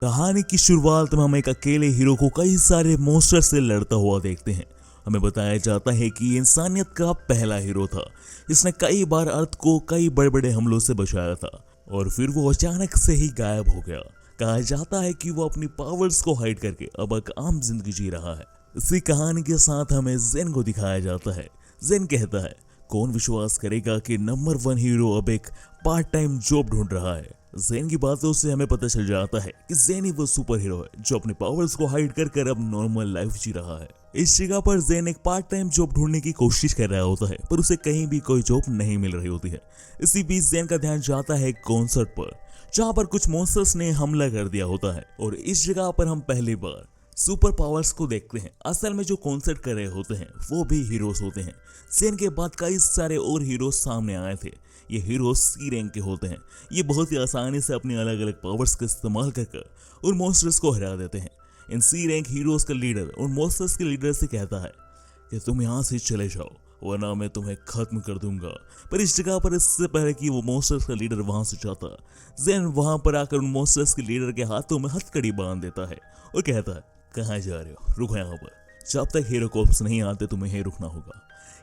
कहानी की शुरुआत में हम एक अकेले हीरो को कई सारे मॉन्स्टर से लड़ता हुआ देखते हैं। हमें बताया जाता है कि ये इंसानियत का पहला हीरो था जिसने कई बार अर्थ को कई बड़े बड़े हमलों से बचाया था और फिर वो अचानक से ही गायब हो गया। कहा जाता है कि वो अपनी पावर्स को हाइड करके अब एक आम जिंदगी जी रहा है। इसी कहानी के साथ हमें जेन को दिखाया जाता है। जेन कहता है, कौन विश्वास करेगा कि नंबर 1 हीरो अब एक पार्ट टाइम जॉब ढूंढ रहा है। जेन की बातों से हमें पता चल जाता है कि जेन ही वो सुपर हीरो है जो अपने पावर्स को हाइड कर अब नॉर्मल लाइफ जी रहा है। इस जगह पर जेन एक पार्ट टाइम जॉब ढूंढने की कोशिश कर रहा होता है पर उसे कहीं भी कोई जॉब नहीं मिल रही होती है। इसी बीच जेन का ध्यान जाता है कॉन्सर्ट पर जहाँ पर कुछ मॉन्स्टर्स ने हमला कर दिया होता है और इस जगह पर हम पहली बार सुपर पावर्स को देखते हैं। असल में जो कॉन्सर्ट कर रहे होते हैं वो भी हीरोज होते हैं। जेन के बाद कई सारे और हीरोज सामने आए थे। ये हीरोज सी रैंक के होते हैं। ये बहुत ही आसानी से अपनी अलग अलग पावर्स का इस्तेमाल कर उन मॉन्स्टर्स को हरा देते हैं। इन सी रैंक हीरोज का लीडर उन मॉन्स्टर्स के लीडर से कहता है कि तुम यहाँ से चले जाओ वरना मैं तुम्हें खत्म कर दूंगा। पर इस जगह पर इससे पहले कि वो मॉन्स्टर्स का लीडर वहां से जाता, जेन वहां पर आकर उन मॉन्स्टर्स के लीडर के हाथों में हथकड़ी बांध देता है और कहता है, कहाँ जा रहे हो, रुको यहाँ पर। जब तक हीरो कॉर्प्स नहीं आते तुम्हें यहीं रुकना होगा।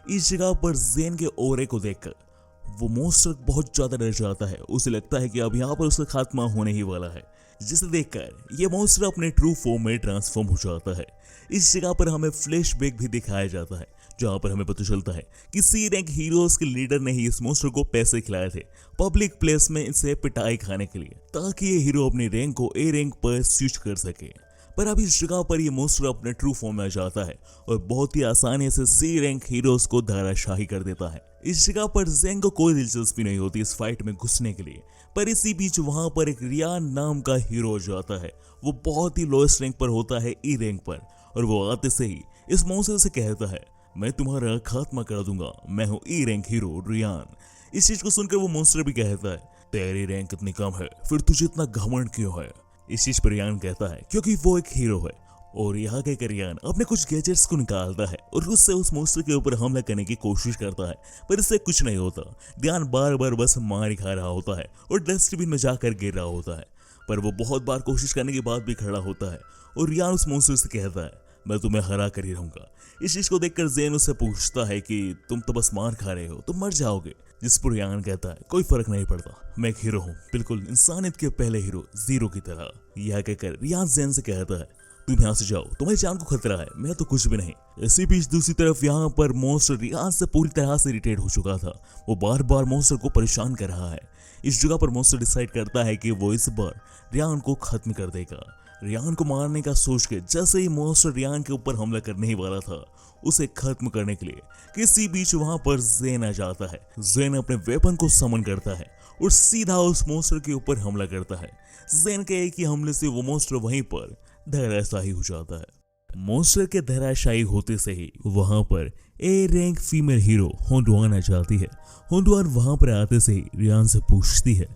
इस जगह पर जेन के ओरे को देखकर वो मॉन्स्टर बहुत ज्यादा डर जाता है। उसे लगता है कि अब यहाँ पर उसका खात्मा होने ही वाला है, जिसे देखकर ये मॉन्स्टर अपने ट्रू फॉर्म में ट्रांसफॉर्म हो जाता है। इस जगह पर हमें फ्लैशबैक भी दिखाया जाता है जहाँ पर हमें पता चलता है कि सी रैंक हीरोज के लीडर ने ही इस मॉन्स्टर को पैसे खिलाए थे पब्लिक प्लेस में इसे पिटाई खाने के लिए, ताकि ये हीरो अपनी रैंक को ए रैंक पर स्विच कर सके। पर अब इस जगह पर ये मॉन्स्टर अपने ट्रू फॉर्म में आ जाता है और बहुत ही आसानी से सी रैंक हीरोज को धाराशाही कर देता है। इस जगह पर जेन को कोई दिलचस्पी नहीं होती इस फाइट में घुसने के लिए, पर इसी बीच वहां पर एक रियान नाम का हीरो जाता है। वो बहुत ही लोएस्ट रैंक पर होता है, ई रैंक पर, और वो आते से ही इस मॉन्स्टर से कहता है, मैं तुम्हारा खात्मा कर दूंगा, मैं हूँ ई रैंक हीरो रियान। इस चीज को सुनकर वो मॉन्स्टर भी कहता है, तेरी रैंक इतनी कम है फिर तुझे इतना घमंड क्यों है। इस चीज पर रियान कहता है क्योंकि वो एक हीरो है। और यहाँ के रियान अपने कुछ गैजेट्स को निकालता है और उससे उस मॉन्स्टर के ऊपर हमला करने की कोशिश करता है, पर इससे कुछ नहीं होता। रियान बार बार बस मार खा रहा होता है और डस्टबिन में जाकर गिर रहा होता है। पर वो बहुत बार कोशिश करने के बाद भी खड़ा होता है और रियान उस मॉन्स्टर से कहता है, मैं तुम्हें हरा कर ही रहूंगा। इस चीज को देखकर जेन उससे पूछता है कि तुम तो बस मार खा रहे हो, तुम मर जाओगे। जिस पर रियान कहता है, कोई फर्क नहीं पड़ता, मैं एक हीरो हूँ, बिल्कुल इंसानियत के पहले हीरो जीरो की तरह। यह कहकर रियान जेन से कहता है, तुम यहाँ से जाओ, तुम्हारी जान को खतरा है, मैं तो कुछ भी नहीं। इसी बीच दूसरी तरफ यहाँ पर मॉन्स्टर रियान से पूरी तरह से इरिटेट हो चुका था। वो बार बार मॉन्स्टर को परेशान कर रहा है। इस जगह पर मॉन्स्टर डिसाइड करता है कि वो इस बार रियान को खत्म कर देगा। रियान को मारने का सोच के जैसे ही मॉन्स्टर रियान के ऊपर हमला करने ही वाला था उसे खत्म करने के लिए किसी बीच वहां पर जेन आ जाता है। जेन अपने वेपन को समन करता है और सीधा उस मॉन्स्टर के ऊपर हमला करता है। जेन के एक ही हमले से वो मॉन्स्टर वहीं पर धराशायी हो जाता है। मॉन्स्टर के धराशायी होते से ही वहां पर ए रैंक फीमेल हीरो होंडुआन आ जाती है। होंडुआन वहां पर आते से ही रियान से पूछती है,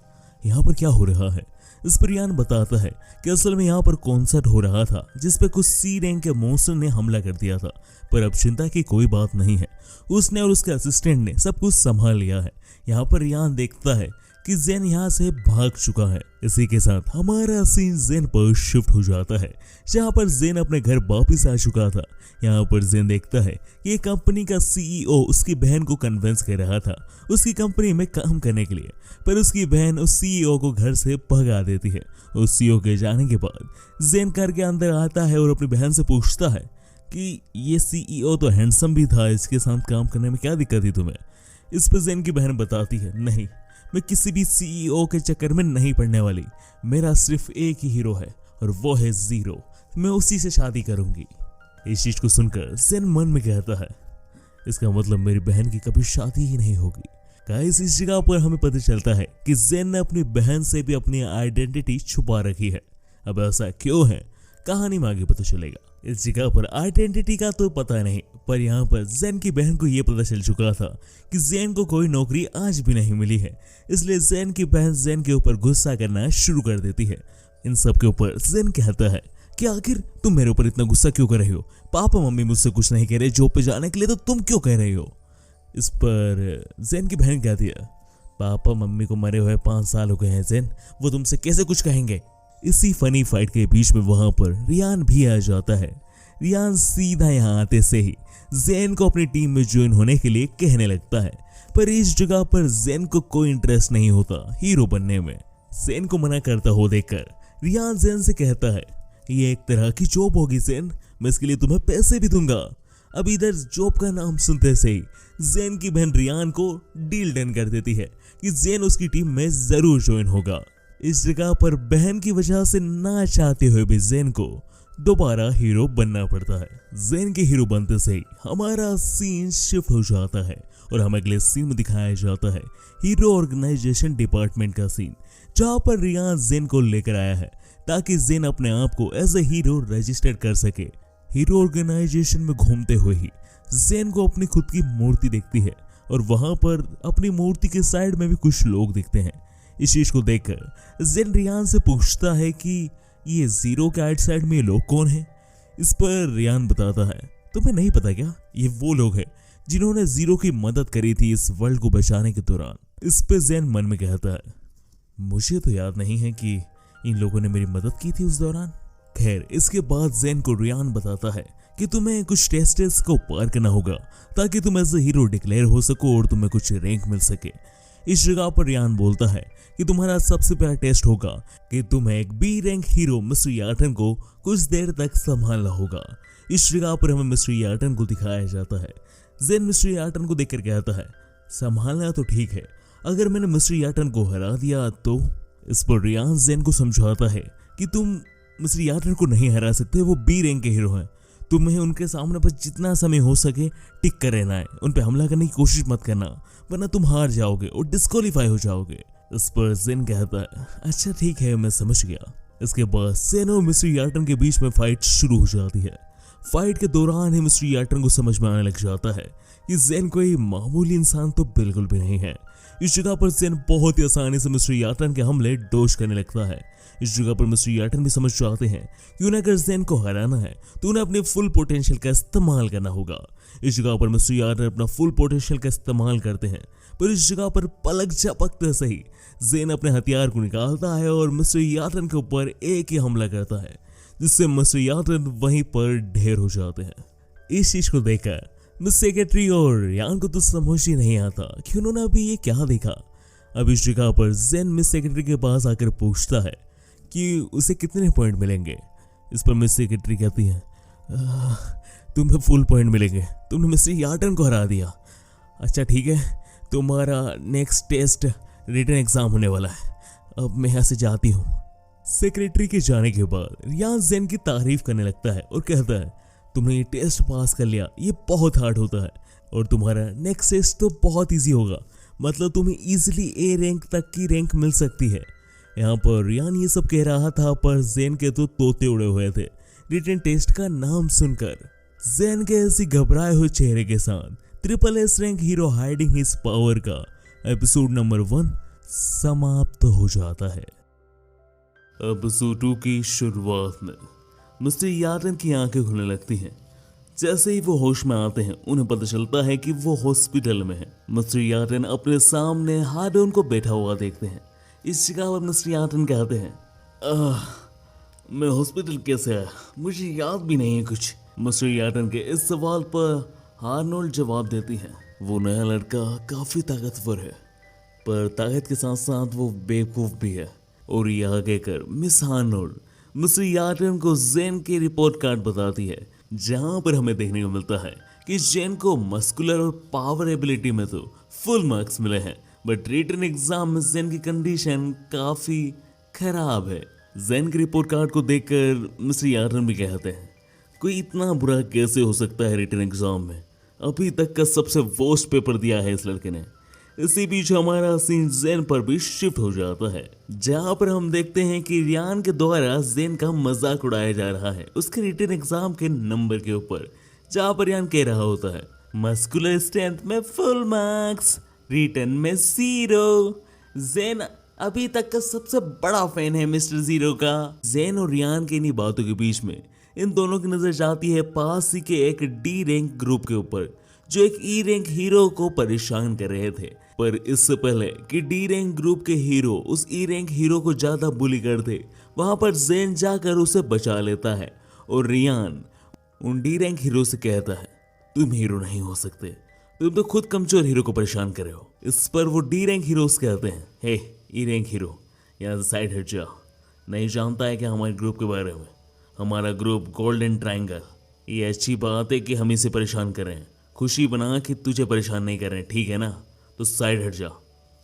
यहाँ पर क्या हो रहा है। इस पर रियान बताता है कि असल में यहाँ पर कॉन्सर्ट हो रहा था जिस पे कुछ सी रैंक के मॉन्स्टर ने हमला कर दिया था, पर अब चिंता की कोई बात नहीं है, उसने और उसके असिस्टेंट ने सब कुछ संभाल लिया है। यहाँ पर रियान देखता है कि जेन यहाँ से भाग चुका है। इसी के साथ हमारा सीन जेन पर शिफ्ट हो जाता है जहाँ पर जेन अपने घर वापिस आ चुका था। यहाँ पर जेन देखता है कि कंपनी का सीईओ उसकी बहन को कन्विंस कर रहा था उसकी कंपनी में काम करने के लिए, पर उसकी बहन उस सीईओ को घर से भगा देती है। उस सीईओ के जाने के बाद जेन घर के अंदर आता है और अपनी बहन से पूछता है कि ये सीईओ तो हैंडसम भी था, इसके साथ काम करने में क्या दिक्कत थी तुम्हें। इस पर जेन की बहन बताती है, नहीं, मैं किसी भी सीईओ के चक्कर में नहीं पड़ने वाली, मेरा सिर्फ एक ही हीरो है और वो है जीरो, मैं उसी से शादी करूंगी। इस चीज को सुनकर जेन मन में कहता है, इसका मतलब मेरी बहन की कभी शादी ही नहीं होगी। गाइस, इस जगह पर हमें पता चलता है कि जेन ने अपनी बहन से भी अपनी आइडेंटिटी छुपा रखी है। अब ऐसा क्यों है, कहानी में आगे पता चलेगा। इस जगह पर आइडेंटिटी का तो पता नहीं, पर यहाँ पर जेन की बहन को यह पता चल चुका था कि जेन को कोई नौकरी आज भी नहीं मिली है, इसलिए जेन की बहन जेन के ऊपर गुस्सा करना शुरू कर देती है। इन सब के ऊपर जेन कहता है कि आखिर तुम मेरे ऊपर इतना गुस्सा क्यों कर रहे हो, पापा मम्मी मुझसे कुछ नहीं कह रहे जॉब पे जाने के लिए, तो तुम क्यों कह रहे हो। इस पर जेन की बहन कहती है, पापा मम्मी को मरे हुए 5 साल हो गए हैं जेन, वो तुमसे कैसे कुछ कहेंगे। इसी फनी फाइट के बीच में वहां पर रियान भी आ जाता है। रियान सीधा यहाँ आते से ही जेन को अपनी टीम में ज्वाइन होने के लिए कहने लगता है, पर इस जगह पर जेन को कोई इंटरेस्ट नहीं होता हीरो बनने में। जेन को मना करता हो देखकर रियान जेन से कहता है, ये एक तरह की जॉब होगी जेन, मैं इसके लिए तुम्हें पैसे भी दूंगा। अब इधर जॉब का नाम सुनते से ही जेन की बहन रियान को डील डन कर देती है कि जेन उसकी टीम में जरूर ज्वाइन होगा। इस जगह पर बहन की वजह से ना चाहते हुए भी जेन को दोबारा हीरो बनना पड़ता है। जेन के हीरो बनते से ही हमारा सीन शिफ्ट हो जाता है और हमें अगले सीन में दिखाया जाता है हीरो ऑर्गेनाइजेशन डिपार्टमेंट का सीन, जहां पर रियान जेन को लेकर आया है ताकि जेन अपने आप को एज ए हीरो रजिस्टर कर सके। हीरो ऑर्गेनाइजेशन में घूमते हुए ही जेन को अपनी खुद की मूर्ति दिखती है और वहां पर अपनी मूर्ति के साइड में भी कुछ लोग दिखते हैं। इस चीज को देखकर जेन रियान से पूछता है कि ये जीरो के राइट साइड में ये लोग कौन हैं। इस पर रियान बताता है, तुम्हें नहीं पता क्या, ये वो लोग हैं जिन्होंने जीरो की मदद करी थी इस वर्ल्ड को बचाने के दौरान। इस पे जेन मन में कहता है, मुझे तो याद नहीं है कि इन लोगों ने मेरी मदद की थी उस दौरान। खैर, इसके बाद जेन को रियान बताता है कि तुम्हें कुछ टेस्ट को पार करना होगा ताकि तुम एज ए हीरो डिक्लेयर हो सको और तुम्हें कुछ रैंक मिल सके। इस जगह पर रियान बोलता है कि तुम्हारा सबसे पहला टेस्ट होगा कि तुम्हें एक बी रैंक हीरो मिस्टर यार्टन को कुछ देर तक संभालना होगा। इस जगह पर हमें मिस्टर यार्टन को दिखाया जाता है। जेन मिस्टर यार्टन को देखकर कहता है, संभालना तो ठीक है, अगर मैंने मिस्टर यार्टन को हरा दिया तो। इस पर रियान जेन को समझाता है कि तुम मिस्टर यार्टन को नहीं हरा सकते, वो बी रैंक के हीरो हैं। तुम्हें उनके सामने बस जितना समय हो सके टिक कर रहना है, उन पे हमला करने की कोशिश मत करना, वरना तुम हार जाओगे और डिस्क्वालीफाई हो जाओगे। इस पर जेन कहता है, अच्छा ठीक है, मैं समझ गया। इसके बाद जेन और मिस्टर यार्टन के बीच में फाइट शुरू हो जाती है। फाइट के दौरान ही मिस्टर यार्टन को समझ में आने लग जाता है कि जेन कोई मामूली इंसान तो बिल्कुल भी नहीं है। इस जगह पर जेन बहुत ही आसानी से मिस्टर यार्टन के हमले डोज करने लगता है। इस जगह पर मिस्टर यार्टन भी समझ जाते हैं कि उन्हें अगर जेन को हराना है तो उन्हें अपने फुल पोटेंशियल का इस्तेमाल करना होगा। इस जगह पर मिस्टर यार्टन अपना फुल पोटेंशियल का इस्तेमाल करते हैं, पर इस जगह पर पलक झपकते से ही जेन अपने हथियार को निकालता है और मिस्टर यार्टन के ऊपर एक ही हमला करता है, जिससे मिस्टर यार्टन वहीं पर ढेर हो जाते हैं। इस चीज को देखकर मिस सेक्रेटरी और रियान को तो समझ ही नहीं आता कि उन्होंने अभी ये क्या देखा। अब इस जगह पर जेन मिस सेक्रेटरी के पास आकर पूछता है कि उसे कितने पॉइंट मिलेंगे। इस पर मिस सेक्रेटरी कहती है, तुम्हें फुल पॉइंट मिलेंगे, तुमने मिस्टर यार्टन को हरा दिया। अच्छा ठीक है, तुम्हारा नेक्स्ट टेस्ट रिटन एग्जाम होने वाला है, अब मैं यहाँ से जाती हूँ। सेक्रेटरी के जाने के बाद रियान जेन की तारीफ करने लगता है और कहता है, तुमने ये टेस्ट पास कर लिया, ये बहुत हार्ड होता है और तुम्हारा नेक्स्ट टेस्ट तो बहुत इजी होगा, मतलब तुम्हें इजीली ए रैंक तक की रैंक मिल सकती है। यहाँ पर रियान ये सब कह रहा था, पर जेन के तो तोते उड़े हुए थे रिटन टेस्ट का नाम सुनकर। जेन के ऐसी घबराए हुए चेहरे के साथ triple S rank hero hiding his power का एपिसोड नंबर 1 समाप्त हो जाता है। एपिसोड 2 की शुरुआत में मिस्टर यार्टन की आंखें खुलने लगती हैं। जैसे ही वो होश में आते हैं, उन्हें पता चलता है कि वो हॉस्पिटल में है। मिस्टर यार्टन अपने सामने हार्डन को बैठा हुआ देखते हैं। इस जगह पर मिस्टर यार्टन कहते हैं, मैं हॉस्पिटल कैसे आया, मुझे याद भी नहीं है कुछ। मिस्टर यार्टन के इस सवाल पर हार्नोल्ड जवाब देती हैं, वो नया लड़का काफी ताकतवर है, पर ताकत के साथ साथ वो बेवकूफ भी है। और ये आगे कर मिस हार्नोल्ड मिस्टर यार्टन को जेन के रिपोर्ट कार्ड बताती है, जहां पर हमें देखने को मिलता है कि जेन को मस्कुलर और पावर एबिलिटी में तो फुल मार्क्स मिले हैं, बट रिटन एग्जाम में जेन की कंडीशन काफी खराब है। जेन के रिपोर्ट कार्ड को देखकर मिस्टर यार्टन भी कहते हैं, कोई इतना बुरा कैसे हो सकता है रिटन एग्जाम में, अभी तक का सबसे वर्स्ट पेपर दिया है इस लड़के ने। इसी बीच हमारा सीन जेन पर भी शिफ्ट हो जाता है, जहां पर हम देखते हैं कि रियान के द्वारा जेन का मजाक उड़ाया जा रहा है उसके रिटन एग्जाम के नंबर के ऊपर, जहां पर रियान कह रहा होता है, मस्कुलर स्ट्रेंथ में फुल मार्क्स, रिटन में 0। जेन अभी तक का सबसे बड़ा फैन है मिस्टर जीरो का। जेन और रियान की इन्हीं बातों के बीच में इन दोनों की नजर जाती है पास ही के एक डी रैंक ग्रुप के ऊपर, जो एक ई रैंक हीरो को परेशान कर रहे थे। पर इससे पहले कि डी रैंक ग्रुप के हीरो उस ई रैंक हीरो को ज्यादा बुली कर दे, वहां पर जेन जाकर उसे बचा लेता है और रियान उन डी रैंक हीरो से कहता है, तुम हीरो नहीं हो सकते, तुम तो खुद कमजोर हीरो को परेशान कर रहे हो। इस पर वो डी रैंक हीरोज कहते हैं, हे ई रैंक हीरो, यहाँ से साइड हट जाओ, नहीं जानता है क्या हमारे ग्रुप के बारे में? हमारा ग्रुप गोल्डन ट्रायंगल। ये अच्छी बात है कि हम इसे परेशान कर रहे हैं, खुशी बना कि तुझे परेशान नहीं कर रहे हैं, ठीक है ना? तो साइड हट जा।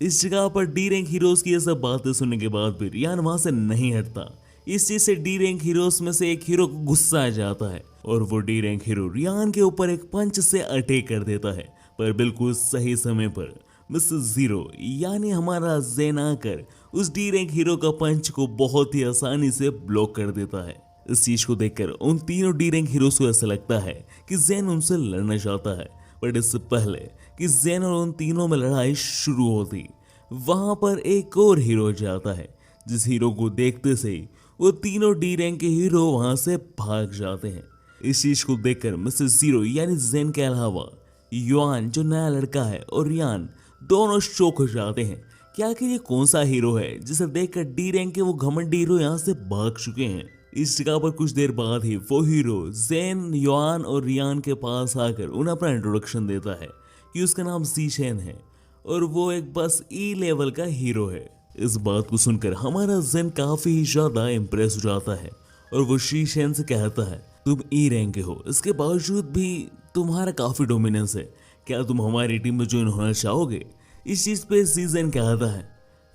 इस जगह पर डी रैंक हीरोज की ये सब बातें सुनने के बाद भी रियान वहां से नहीं हटता। इस चीज से डी रैंक हीरोज में से एक हीरो को गुस्सा आ जाता है और वो डी रैंक हीरो रियान के ऊपर एक पंच से अटैक कर देता है, पर बिल्कुल सही समय पर मिस्टर जीरो यानी हमारा जेन आकर उस डी रैंक हीरो का पंच को बहुत ही आसानी से ब्लॉक कर देता है। इस चीज को देखकर उन तीनों डी रैंक हीरोज को ऐसा लगता है कि जेन उनसे लड़ना चाहता है, बट इससे पहले कि जेन और उन तीनों में लड़ाई शुरू होती, वहां पर एक और हीरो जाता है, जिस हीरो को देखते से ही वो तीनों डी रैंक के हीरो वहां से भाग जाते हैं। इस चीज को देखकर मिस्टर जीरो यानी जेन के अलावा युआन जो नया लड़का है और रियान दोनों शॉक हो जाते हैं कि आखिर ये कौन सा हीरो है जिसे देखकर डी रैंक के वो घमंडी हीरो यहाँ से भाग चुके हैं। इस जगह पर कुछ देर बाद ही वो हीरो जेन, युआन और रियान के पास आकर उन्हें अपना इंट्रोडक्शन देता है कि उसका नाम ज़ीशेन है और वो एक बस ई लेवल का हीरो है। इस बात को सुनकर हमारा जेन काफी ज्यादा इम्प्रेस हो जाता है और वो शीशेन से कहता है, तुम ई रैंक के हो, इसके बावजूद भी तुम्हारा काफी डोमिनेंस है, क्या तुम हमारी टीम में ज्वाइन होना चाहोगे? इस चीज पे सीजन कहता है,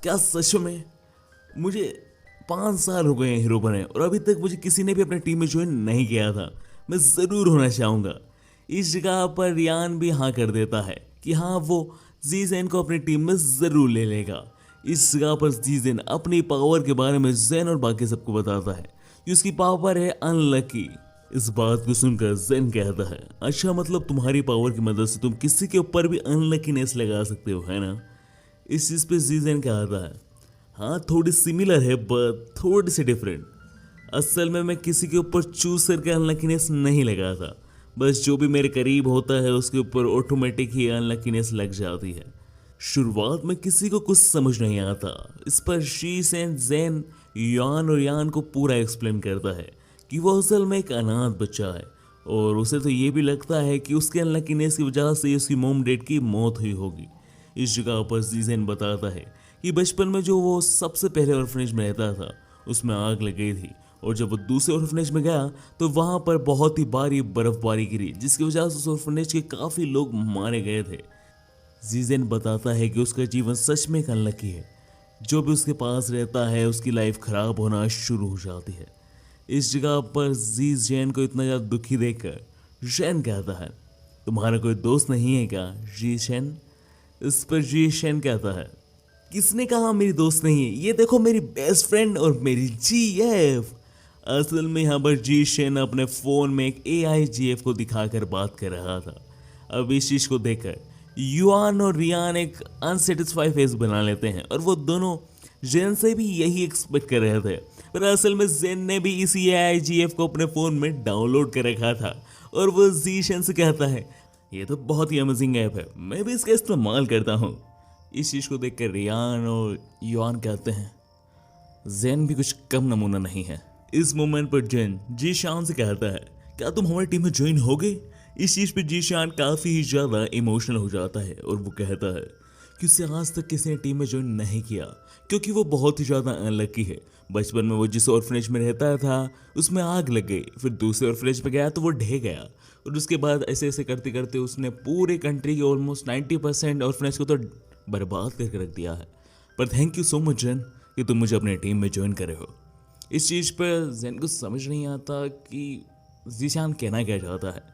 क्या सच में? मुझे 5 साल हो गए हैं हीरो बने और अभी तक मुझे किसी ने भी अपनी टीम में ज्वाइन नहीं किया था, मैं जरूर होना चाहूंगा। इस जगह पर रियान भी हाँ कर देता है कि हाँ वो जीजेन को अपनी टीम में जरूर ले लेगा। इस जगह पर जीजेन अपनी पावर के बारे में जेन और बाकी सबको बताता है कि उसकी पावर है अनलकी। इस बात को सुनकर जेन कहता है, अच्छा मतलब तुम्हारी पावर की मदद से तुम किसी के ऊपर भी अनलकीनेस लगा सकते हो, है ना? इस चीज पे जीजेन कहता है, हाँ थोड़ी सिमिलर है बट थोड़ी सी डिफरेंट। असल में मैं किसी के ऊपर चूज करके अनलकीनेस नहीं लगाता, बस जो भी मेरे करीब होता है उसके ऊपर ऑटोमेटिक ही अनलकीनेस लग जाती है। शुरुआत में किसी को कुछ समझ नहीं आता। इस पर शीशेन जेन युआन और यान को पूरा एक्सप्लेन करता है कि वो असल में एक अनाथ बच्चा है और उसे तो ये भी लगता है कि उसके अनलकीनेस की वजह से उसकी मोम डैड की मौत हुई होगी। इस जगह पर जीजेन बताता है कि बचपन में जो वो सबसे पहले ऑर्फनेज में रहता था उसमें आग लग गई थी और जब वो दूसरे ऑर्फनेज में गया तो वहां पर बहुत ही भारी बर्फबारी गिरी, जिसकी वजह से उस ऑर्फनेज के काफी लोग मारे गए थे। जीजेन बताता है कि उसका जीवन सच में एक अनलकी है, जो भी उसके पास रहता है उसकी लाइफ खराब होना शुरू हो जाती है। इस जगह पर जी जैन को इतना ज्यादा दुखी देखकर जैन कहता है, तुम्हारा कोई दोस्त नहीं है क्या जी शेन? इस पर जी शेन कहता है, किसने कहा मेरी दोस्त नहीं है? ये देखो मेरी बेस्ट फ्रेंड और मेरी जीएफ। असल में यहाँ पर जी शेन अपने फोन में एक AIGF को दिखाकर बात कर रहा था। अब इस चीज को देखकर युआन और रियान एक अनसेटिस्फाइड फेस बना लेते हैं और वो दोनों जेन से भी यही एक्सपेक्ट कर रहे थे, पर असल में जेन ने भी इसी AIGF को अपने फोन में डाउनलोड कर रखा था और वो जीशन से कहता है, ये तो बहुत ही अमेजिंग ऐप है, मैं भी इसका इस्तेमाल करता हूँ। इस चीज को देखकर रियान और युआन कहते हैं, जेन भी कुछ कम नमूना नहीं है। इस मोमेंट पर जेन जी शान से कहता है, क्या तुम हमारी टीम में ज्वाइन होगे? इस चीज पे जी शान काफी ज्यादा इमोशनल हो जाता है और वो कहता है कि उसे आज तक किसी ने टीम में ज्वाइन नहीं किया क्योंकि वो बहुत ही ज्यादा अनलकी है। बचपन में वो जिस ऑर्फनेज में रहता था उसमें आग लग गई, फिर दूसरे ऑर्फनेज पे गया तो वो ढह गया और उसके बाद ऐसे ऐसे करते करते उसने पूरे कंट्री के ऑलमोस्ट 90% ऑर्फनेज को तो बर्बाद करके रख दिया है। पर थैंक यू सो मच जेन कि तुम मुझे अपने टीम में ज्वाइन करे हो। इस चीज़ पर जेन को समझ नहीं आता कि जीशान कहना क्या चाहता है।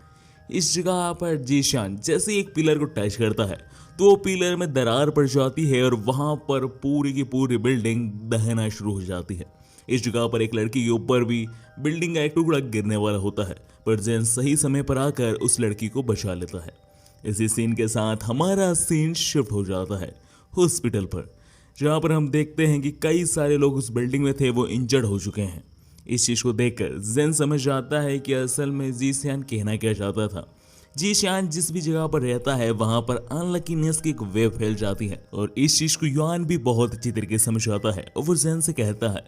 इस जगह पर जीशान जैसे एक पिलर को टच करता है तो वो पिलर में दरार पड़ जाती है और वहां पर पूरी की पूरी बिल्डिंग दहना शुरू हो जाती है। इस जगह पर एक लड़की के ऊपर भी बिल्डिंग का एक टुकड़ा गिरने वाला होता है, पर जेन सही समय पर आकर उस लड़की को बचा लेता है। इसी सीन के साथ हमारा सीन शिफ्ट हो जाता है हॉस्पिटल पर, जहाँ पर हम देखते हैं कि कई सारे लोग उस बिल्डिंग में थे वो इंजर्ड हो चुके हैं। इस चीज को देखकर जेन समझ जाता है कि असल में जीशान कहना क्या चाहता था। जीशान जिस भी जगह पर रहता है वहां पर अनलकीनेस की एक वेव फैल जाती है और इस चीज को युआन भी बहुत अच्छी तरीके से समझ आता है और वो जेन से कहता है,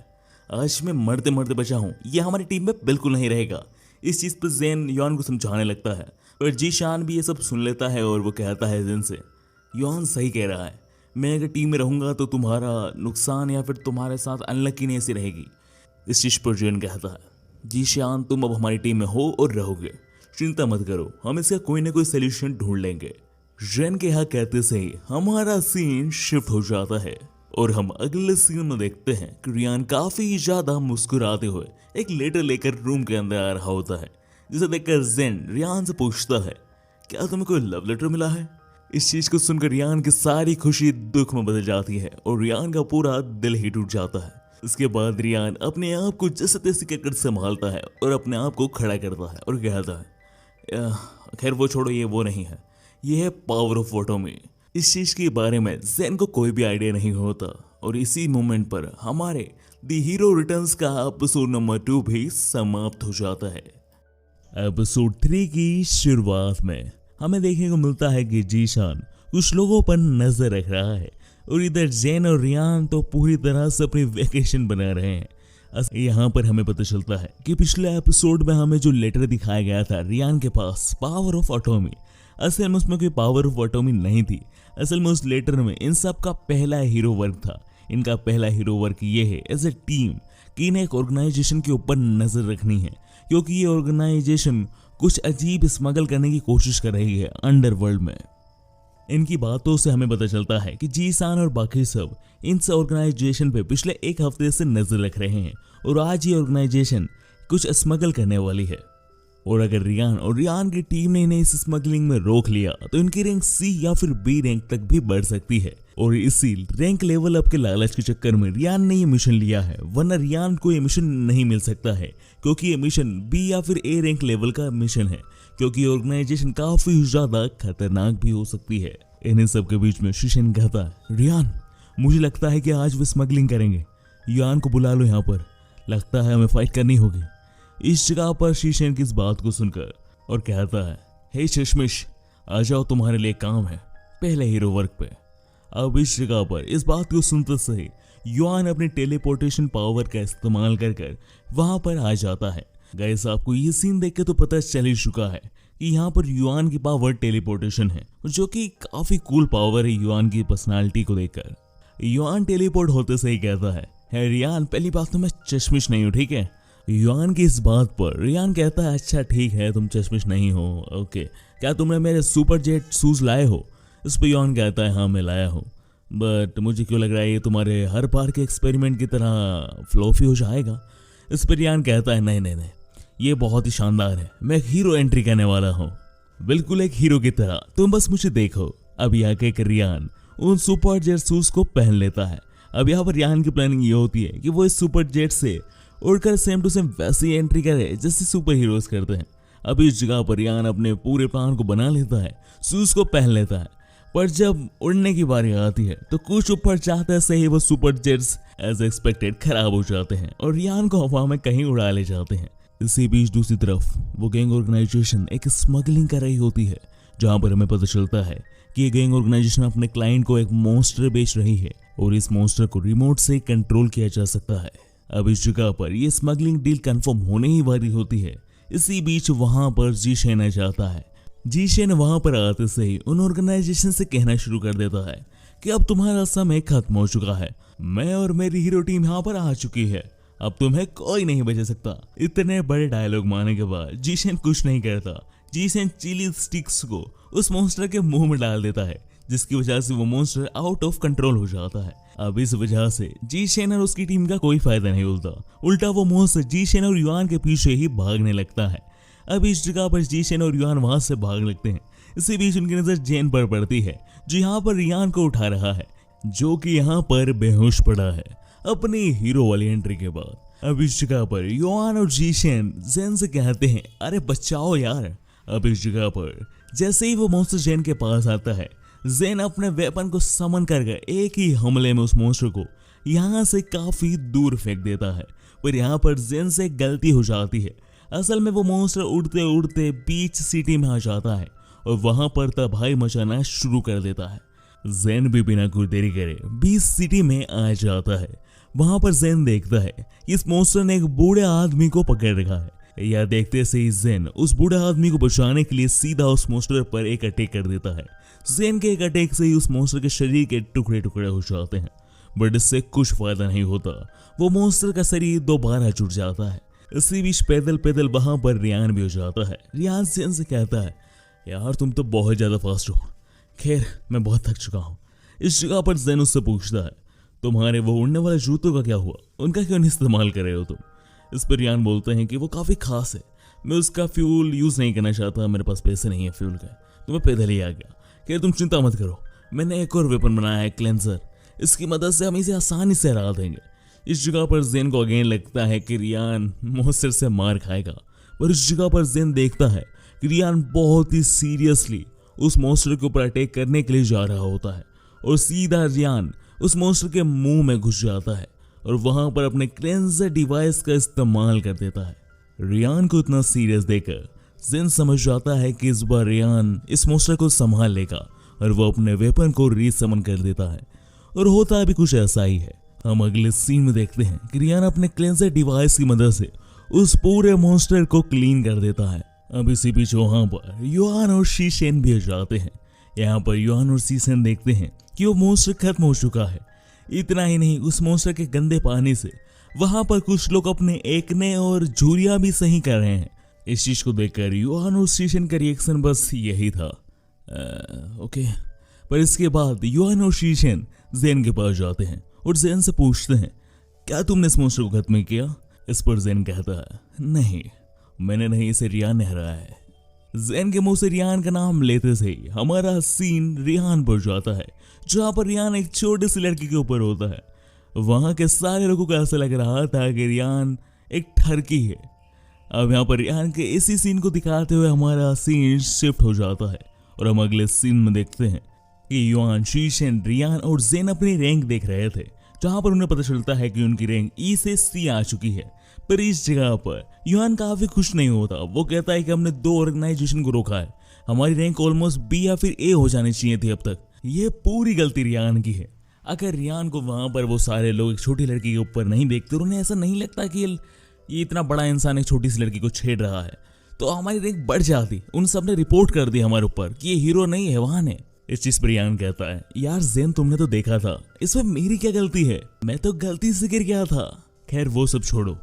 आज मैं मरते मरते बचा हूँ, ये हमारी टीम में बिल्कुल नहीं रहेगा। इस चीज़ पर जेन युआन को समझाने लगता है, पर जीशान भी ये सब सुन लेता है और वो कहता है जेन से, युआन सही कह रहा है, मैं अगर टीम में रहूँगा तो तुम्हारा नुकसान या फिर तुम्हारे साथ अनलकीनेस ही रहेगी। इस चीज़ पर जेन कहता है, जीशान तुम अब हमारी टीम में हो और रहोगे, चिंता मत करो, हम इसका कोई ना कोई सोल्यूशन ढूंढ लेंगे। जेन के यहाँ कहते से ही हमारा सीन शिफ्ट हो जाता है और हम अगले सीन में देखते हैं कि रियान काफी ज्यादा मुस्कुराते हुए एक लेटर लेकर रूम के अंदर आ रहा होता है, जिसे देखकर जेन रियान से पूछता है, क्या तुम्हें कोई लव लेटर मिला है? इस चीज को सुनकर रियान की सारी खुशी दुख में बदल जाती है और रियान का पूरा दिल ही टूट जाता है। इसके बाद रियान अपने आप को जैसे तैसे कर संभालता है और अपने आप को खड़ा करता है और कहता है, खैर वो छोड़ो, ये वो नहीं है, ये है पावर ऑफ ऑटोमी। इस चीज के बारे में जेन को कोई भी आइडिया नहीं होता और इसी मोमेंट पर हमारे द हीरो रिटर्न्स का एपिसोड नंबर 2 भी समाप्त हो जाता है। एपिसोड 3 की शुरुआत में हमें देखने को मिलता है कि जीशान कुछ लोगों पर नजर रख रहा है और इधर जेन और रियान तो पूरी तरह से अपनी वेकेशन बना रहे हैं। यहाँ पर हमें पता चलता है कि पिछले एपिसोड में हमें जो लेटर दिखाया गया था रियान के पास पावर ऑफ ऑटोमी, असल में उसमें कोई पावर ऑफ ऑटोमी नहीं थी। असल में उस लेटर में इन सब का पहला हीरो वर्क था। इनका पहला हीरो वर्क ये है एज ए टीम कि इन्हें एक ऑर्गेनाइजेशन के ऊपर नजर रखनी है, क्योंकि ये ऑर्गेनाइजेशन कुछ अजीब स्मगल करने की कोशिश कर रही है अंडरवर्ल्ड में। इनकी बातों से हमें पता चलता है कि जीसान और बाकी सब इन ऑर्गेनाइजेशन पे पिछले एक हफ्ते से नजर रख रहे हैं और आज ये ऑर्गेनाइजेशन कुछ स्मगल करने वाली है। और अगर रियान की टीम ने इन्हें इस स्मगलिंग में रोक लिया तो इनकी रैंक सी या फिर बी रैंक तक भी बढ़ सकती है। और इसी रैंक लेवल अप के लालच के चक्कर में रियान ने ये मिशन लिया है, वरना रियान को ये मिशन नहीं मिल सकता है, क्योंकि ये मिशन बी या फिर ए रैंक लेवल का मिशन है, क्योंकि ऑर्गेनाइजेशन काफी ज्यादा खतरनाक भी हो सकती है। इन्हीं सब के बीच में शीशेन कहता है, रियान मुझे लगता है कि आज वो स्मगलिंग करेंगे, युआन को बुला लो यहाँ पर, लगता है हमें फाइट करनी होगी। इस जगह पर शीशेन की इस बात को सुनकर और कहता है, हे चश्मिश आ जाओ, तुम्हारे लिए काम है, पहले हीरो वर्क पे। अब इस जगह पर इस बात को सुनते से युआन अपने टेलीपोर्टेशन पावर का इस्तेमाल कर वहां पर आ जाता है। गाइस आपको ये सीन देख के तो पता चल ही चुका है कि यहाँ पर युआन की पावर टेलीपोर्टेशन है, जो कि काफी कूल पावर है युआन की पर्सनालिटी को देखकर। युआन टेलीपोर्ट होते से ही कहता है, हे रियान पहली बात तो मैं चश्मिश नहीं हूँ, ठीक है। युआन की इस बात पर रियान कहता है, अच्छा ठीक है तुम चश्मिश नहीं हो, ओके, क्या तुमने मेरे सुपर जेट शूज लाए हो? इस पर युआन कहता है, हाँ मैं लाया हूँ, बट मुझे क्यों लग रहा है ये तुम्हारे हर बार के एक्सपेरिमेंट की तरह फ्लॉफी हो जाएगा। इस पर रियान कहता है, नहीं नहीं नहीं, ये बहुत ही शानदार है, मैं एक हीरो एंट्री करने वाला हूँ, बिल्कुल एक हीरो की तरह, तुम बस मुझे देखो। अब यहाँ के रियान उन सुपर जेट शूज को पहन लेता है। अब यहाँ पर रियान की प्लानिंग ये होती है कि वो इस सुपर जेट से उड़कर सेम टू सेम वैसी एंट्री करे जैसे सुपर हीरोज करते हैं। अब इस जगह पर रियान अपने पूरे प्लान को बना लेता है, शूज को पहन लेता है, पर जब उड़ने की बारी आती है तो कुछ ऊपर चाहते से ही वो सुपर जेट्स एज एक्सपेक्टेड खराब हो जाते हैं और रियान को हवा में कहीं उड़ा ले जाते हैं। इसी बीच दूसरी तरफ वो गैंग ऑर्गेनाइजेशन एक स्मगलिंग कर रही होती है, जहां पर हमें पता चलता है कि ये गैंग ऑर्गेनाइजेशन अपने क्लाइंट को एक मॉन्स्टर बेच रही है और इस मॉन्स्टर को रिमोट से कंट्रोल किया जा सकता है। अब इस जगह पर ये स्मगलिंग डील कंफर्म होने ही वाली होती है। इसी बीच वहां पर जीशेन आ जाता है। जीशेन वहां पर आते से ही उन ऑर्गेनाइजेशन से कहना शुरू कर देता है कि अब तुम्हारा समय खत्म हो चुका है, मैं और मेरी हीरो टीम यहाँ पर आ चुकी है, अब तुम्हें कोई नहीं बचा सकता। इतने बड़े डायलॉग मारने के बाद जीशेन कुछ नहीं करता। जीशेन चिली स्टिक्स को उस मॉन्स्टर के मुंह में डाल देता है, जिसकी वजह से वो मॉन्स्टर आउट ऑफ कंट्रोल हो जाता है। अब इस वजह से जीशेन और उसकी टीम का कोई फायदा नहीं होता, उल्टा वो मॉन्स्टर जीशेन और युआन के पीछे ही भागने लगता है। अब इस जगह पर जीशेन और युआन वहां से भाग लगते हैं। इसी बीच उनकी नजर जेन पर पड़ती है, जो यहाँ पर रियान को उठा रहा है, जो कि यहाँ पर बेहोश पड़ा है अपनी हीरो वाली एंट्री के बाद। अब इस जगह पर युआन और जीशेन जेन से कहते हैं, अरे बचाओ यार। अब इस जगह पर जैसे ही वो मॉन्स्टर जेन के पास आता है, जेन अपने वेपन को समन करके एक ही हमले में उस मॉन्स्टर को यहाँ से काफी दूर फेंक देता है। पर यहाँ पर जेन से गलती हो जाती है। असल में वो मॉन्स्टर उड़ते उड़ते बीच सिटी में आ जाता है और वहां पर तबाही मचाना शुरू कर देता है। जेन भी बिना कुछ देरी करे बीच सिटी में आ जाता है, वहां पर जेन देखता है कि इस मॉन्स्टर ने एक बूढ़े आदमी को पकड़ रखा है। यह देखते से ही जेन उस बूढ़े आदमी को बचाने के लिए सीधा उस मॉन्स्टर पर एक अटैक कर देता है। जेन के एक अटैक से ही उस मॉन्स्टर के शरीर के टुकड़े टुकड़े हो जाते हैं, बट इससे कुछ फायदा नहीं होता। वो मॉन्स्टर का शरीर दोबारा जुट जाता है। इसी बीच पैदल पैदल वहां पर रियान भी हो जाता है। रियान जेन से कहता है, यार तुम तो बहुत ज्यादा फास्ट हो। खैर मैं बहुत थक चुका हूँ। इस जगह पर जेन उससे पूछता है, तुम्हारे वो उड़ने वाले जूतों का क्या हुआ, उनका क्यों नहीं इस्तेमाल कर रहे हो तुम? इस पर रियान बोलते हैं कि वो काफी खास है, मैं उसका फ्यूल यूज नहीं करना चाहता, मेरे पास पैसे नहीं है फ्यूल का, तो मैं पैदल ही आ गया। खैर तुम चिंता मत करो, मैंने एक और वेपन बनाया है, क्लेंजर। इसकी मदद से हम इसे आसानी से हरा देंगे। इस जगह पर जेन को अगेन लगता है कि रियान मॉन्स्टर से मार खाएगा, पर इस जगह पर जेन देखता है कि रियान बहुत ही सीरियसली उस मॉन्स्टर के ऊपर अटैक करने के लिए जा रहा होता है और सीधा रियान उस मॉन्स्टर के मुंह में घुस जाता है और वहां पर अपने क्लेंजर डिवाइस का इस्तेमाल कर देता है। रियान को इतना सीरियस देखकर जेन समझ जाता है कि इस बार रियान इस मॉन्स्टर को संभाल लेगा और वो अपने वेपन को रीसमन कर देता है और होता भी कुछ ऐसा ही है। हम अगले सीन में देखते हैं कि रियान अपने क्लेंजर डिवाइस की मदद से उस पूरे मॉन्स्टर को क्लीन कर देता है। अब इसी बीच वहां पर युआन और शीशेन भी हो जाते हैं। यहाँ पर युआन और शीशेन देखते हैं कि वो मॉन्स्टर खत्म हो चुका है। इतना ही नहीं, उस मॉन्स्टर के गंदे पानी से वहां पर कुछ लोग अपने एकने और झुरियां भी सही कर रहे हैं। इस चीज को देखकर युआन और शीशेन का रिएक्शन बस यही था, ओके। पर इसके बाद युआन और शीशेन जेन के पास जाते हैं और जेन से पूछते हैं, क्या तुमने इस मॉन्स्टर को खत्म किया? इस पर जेन कहता है, नहीं मैंने नहीं, इसे रियान ने हराया है। जेन के मुंह से रियान का नाम लेते से ही हमारा सीन रियान पर जाता है, जहां पर रियान एक छोटी सी लड़की के ऊपर होता है। वहां के सारे लोगों को ऐसा लग रहा था कि रियान एक ठरकी है। अब यहाँ पर रियान के इसी सीन को दिखाते हुए हमारा सीन शिफ्ट हो जाता है और हम अगले सीन में देखते हैं कि युआन, शीशेन, रियान और जेन अपनी रैंक देख रहे थे, जहां पर उन्हें पता चलता है कि उनकी रैंक ई से सी आ चुकी है। पर इस जगह पर युआन काफी खुश नहीं होता। वो कहता है कि हमने 2 ऑर्गेनाइजेशन को रोका है, हमारी रैंक ऑलमोस्ट बी या फिर ए हो जानी चाहिए थी अब तक। ये पूरी गलती रियान की है। अगर रियान को वहां पर वो सारे लोग एक छोटी लड़की के ऊपर नहीं देखते और उन्हें ऐसा नहीं लगता कि ये इतना बड़ा इंसान एक छोटी सी लड़की को छेड़ रहा है, तो हमारी रैंक बढ़ जाती। उन सब ने रिपोर्ट कर दी हमारे ऊपर कि ये हीरो नहीं है, वहां है। इस चीज पर रियान कहता है, यार जेन तुमने तो देखा था, इसमें मेरी क्या गलती है, मैं तो गलती से गिर गया था। खैर वो सब छोड़ो,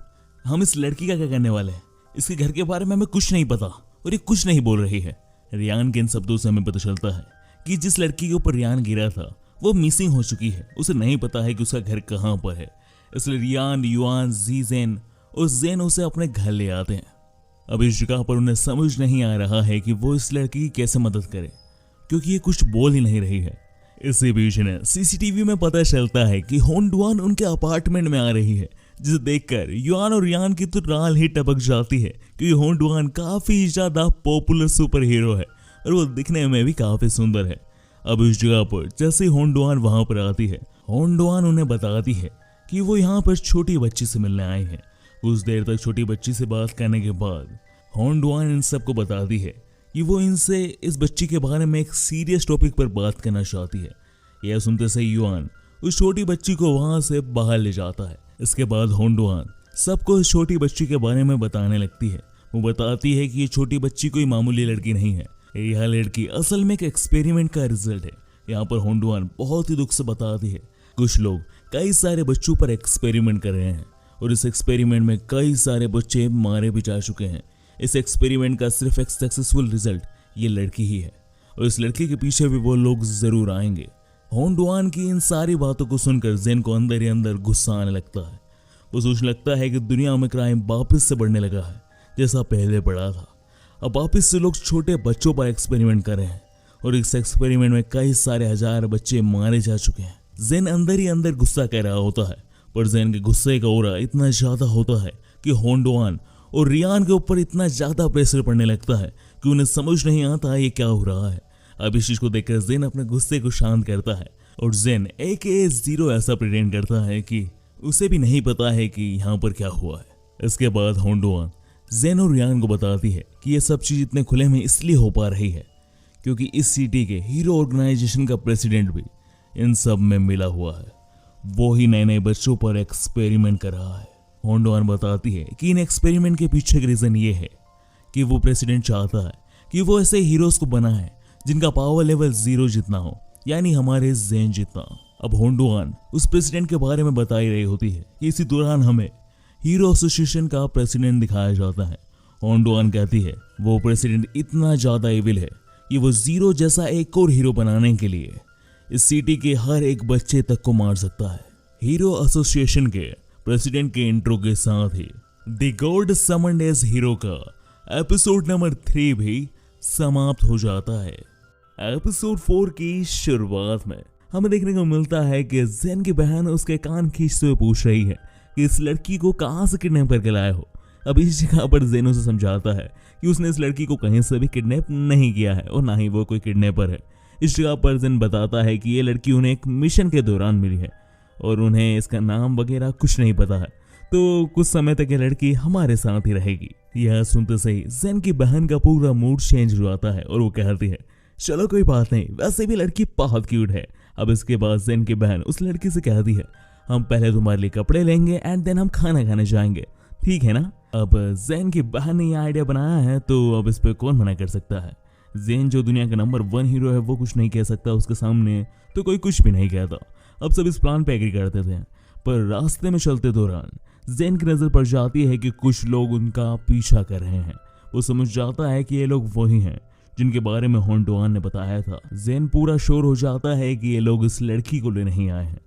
हम इस लड़की का क्या करने वाले हैं? इसके घर के बारे में हमें कुछ नहीं पता और ये कुछ नहीं बोल रही है। रियान के इन शब्दों से हमें पता चलता है कि जिस लड़की के ऊपर रियान गिरा था वो मिसिंग हो चुकी है। उसे नहीं पता है कि उसका घर कहाँ पर है। इसलिए रियान, युआन, जीजेन और जेन उसे अपने घर ले आते हैं। अब इस जगह पर उन्हें समझ नहीं आ रहा है कि वो इस लड़की की कैसे मदद करे, क्योंकि ये कुछ बोल ही नहीं रही है। इसी बीच में सीसीटीवी में पता चलता है कि होंडुआन उनके अपार्टमेंट में आ रही है, जिसे देखकर युआन और रियान की तो राल ही टपक जाती है, क्योंकि होंडुआन काफी ज्यादा पॉपुलर सुपर हीरो है और वो दिखने में भी काफी सुंदर है। अब इस जगह पर जैसे होंडुआन वहां पर आती है, होंडुआन उन्हें बताती है कि वो यहाँ पर छोटी बच्ची से मिलने आए हैं। कुछ देर तक छोटी बच्ची से बात करने के बाद होंडुआन इन सबको बताती है कि वो इनसे इस बच्ची के बारे में एक सीरियस टॉपिक पर बात करना चाहती है। यह सुनते से युआन उस छोटी बच्ची को वहां से बाहर ले जाता है। इसके बाद होंडुआन सबको इस छोटी बच्ची के बारे में बताने लगती है। वो बताती है कि ये छोटी बच्ची कोई मामूली लड़की नहीं है, यह लड़की असल में एक एक्सपेरिमेंट का रिजल्ट है। यहाँ पर होंडुआन बहुत ही दुख से बताती है, कुछ लोग कई सारे बच्चों पर एक्सपेरिमेंट कर रहे हैं और इस एक्सपेरिमेंट में कई सारे बच्चे मारे भी जा चुके हैं। इस एक्सपेरिमेंट का सिर्फ एक सक्सेसफुल रिजल्ट ये लड़की ही है और इस लड़की के पीछे भी वो लोग जरूर आएंगे। होंडुआन की इन सारी बातों को सुनकर जेन को अंदर ही अंदर गुस्सा आने लगता है। वो सोचने लगता है कि दुनिया में क्राइम वापस से बढ़ने लगा है, जैसा पहले बढ़ा था। अब वापस से लोग छोटे बच्चों पर एक्सपेरिमेंट कर रहे हैं और इस एक्सपेरिमेंट में कई सारे हजार बच्चे मारे जा चुके हैं। जेन अंदर ही अंदर गुस्सा कर रहा होता है, पर जेन के गुस्से का ओरा इतना ज्यादा होता है कि होंडुआन और रियान के ऊपर इतना ज्यादा प्रेशर पड़ने लगता है कि उन्हें समझ नहीं आता ये क्या हो रहा है। अब इस चीज को देखकर जेन अपने गुस्से को शांत करता है और जेन AKA जीरो ऐसा प्रिटेंड करता है कि उसे भी नहीं पता है कि यहाँ पर क्या हुआ है। इसके बाद होंडुआन जेन और रियान को बताती है कि ये सब चीज इतने खुले में इसलिए हो पा रही है क्योंकि इस सिटी के हीरो ऑर्गेनाइजेशन का प्रेसिडेंट भी इन सब में मिला हुआ है। वो ही नए नए बच्चों पर एक्सपेरिमेंट कर रहा है। होंडोआन बताती है कि इन एक्सपेरिमेंट के पीछे का रीजन ये है कि वो प्रेसिडेंट चाहता है कि वो ऐसे हीरोज को बनाए जिनका पावर लेवल 0 जितना हो, यानी हमारे ज़ेन जितना। अब होंडोआन उस प्रेसिडेंट के बारे में बता ही रही होती है कि इसी दौरान हमें हीरो एसोसिएशन का प्रेसिडेंट दिखाया जाता है। होंडोआन कहती है वो प्रेसिडेंट इतना ज्यादा इविल है कि वो 0 जैसा एक और हीरो बनाने के लिए इस सिटी के हर एक बच्चे तक को मार सकता है। हीरो एसोसिएशन के प्रेसिडेंट के इंट्रो के साथ ही the god summoned as hero का एपिसोड नंबर 3 भी समाप्त हो जाता है। एपिसोड 4 की शुरुआत में हमें देखने को मिलता है कि ज़ेन की बहन उसके कान खींचते हुए पूछ रही है कि इस लड़की को कहां से किडनैप करके लाए हो। अब इस जगह पर ज़ेन उसे समझाता है कि उसने इस लड़की को कहीं से भी किडनैप नहीं किया है और ना ही वो कोई किडनैपर है। इस जगह पर ज़ेन बताता है कि ये लड़की उन्हें एक मिशन के दौरान मिली है और उन्हें इसका नाम वगैरह कुछ नहीं पता है, तो कुछ समय तक ये लड़की हमारे साथ ही रहेगी। यह सुनते से ही ज़ेन की बहन का पूरा मूड चेंज हो जाता है और वो कहती है चलो कोई बात नहीं, वैसे भी लड़की बहुत क्यूट है। अब इसके बाद ज़ेन की बहन उस लड़की से कहती है हम पहले तुम्हारे लिए कपड़े लेंगे एंड देन हम खाना खाने जाएंगे, ठीक है ना। अब ज़ेन की बहन ने यह आइडिया बनाया है तो अब इस पे कौन मना कर सकता है। ज़ेन जो दुनिया का नंबर 1 हीरो है वो कुछ नहीं कह सकता उसके सामने, तो कोई कुछ भी नहीं कहता। अब सब इस प्लान पे एग्री करते थे, पर रास्ते में चलते दौरान ज़ेन की नजर पड़ जाती है कि कुछ लोग उनका पीछा कर रहे हैं। वो समझ जाता है कि ये लोग वही हैं जिनके बारे में होंडोआन ने बताया था। ज़ेन पूरा श्योर हो जाता है कि ये लोग इस लड़की को ले नहीं आए हैं,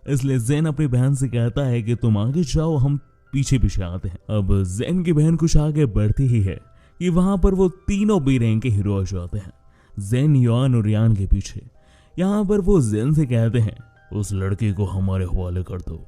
इसलिए ज़ेन अपनी बहन से कहता है कि तुम आगे जाओ, हम पीछे पीछे आते हैं। अब ज़ेन की बहन कुछ आगे बढ़ती ही है कि वहां पर वो तीनों बी रैंक के हीरो आ जाते हैं, ज़ेन, युआन और रियान के पीछे। यहाँ पर वो ज़ेन से कहते हैं उस लड़की को हमारे हवाले कर दो,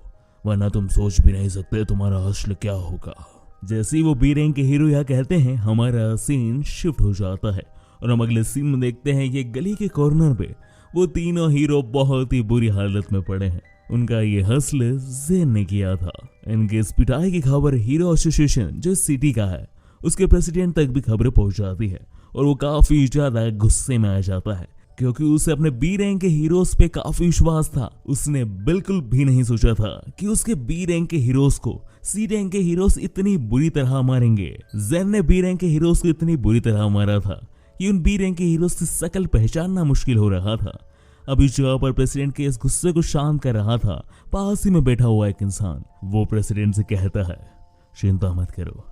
वरना तुम सोच भी नहीं सकते तुम्हारा हश्र क्या होगा। जैसे ही वो बी रैंक के हीरो यह कहते हैं हमारा सीन शिफ्ट हो जाता है और हम अगले सीन में देखते हैं कि गली के कॉर्नर पे वो तीनों हीरो बहुत ही बुरी हालत में पड़े हैं। उनका ये हसल ज़ेन ने किया था। इनके इस पिटाई की खबर हीरो एसोसिएशन जो सिटी का है उसके प्रेसिडेंट तक भी खबरें पहुंच जाती है और वो काफी ज्यादा गुस्से में आ जाता है क्योंकि उसे अपने बी रैंक के हीरोज पे काफी विश्वास था। उसने बिल्कुल भी नहीं सोचा था कि उसके बी रैंक के हीरोज को सी रैंक के हीरोज इतनी बुरी तरह मारेंगे। ज़ेन ने बी रैंक के हीरोज को इतनी बुरी तरह मारा था कि उन बी रैंक के हीरोज की शकल पहचानना मुश्किल हो रहा था। अब इस जगह पर प्रेसिडेंट के इस गुस्से को शांत कर रहा था पास ही में बैठा हुआ एक इंसान। वो प्रेसिडेंट से कहता है चिंता मत करो,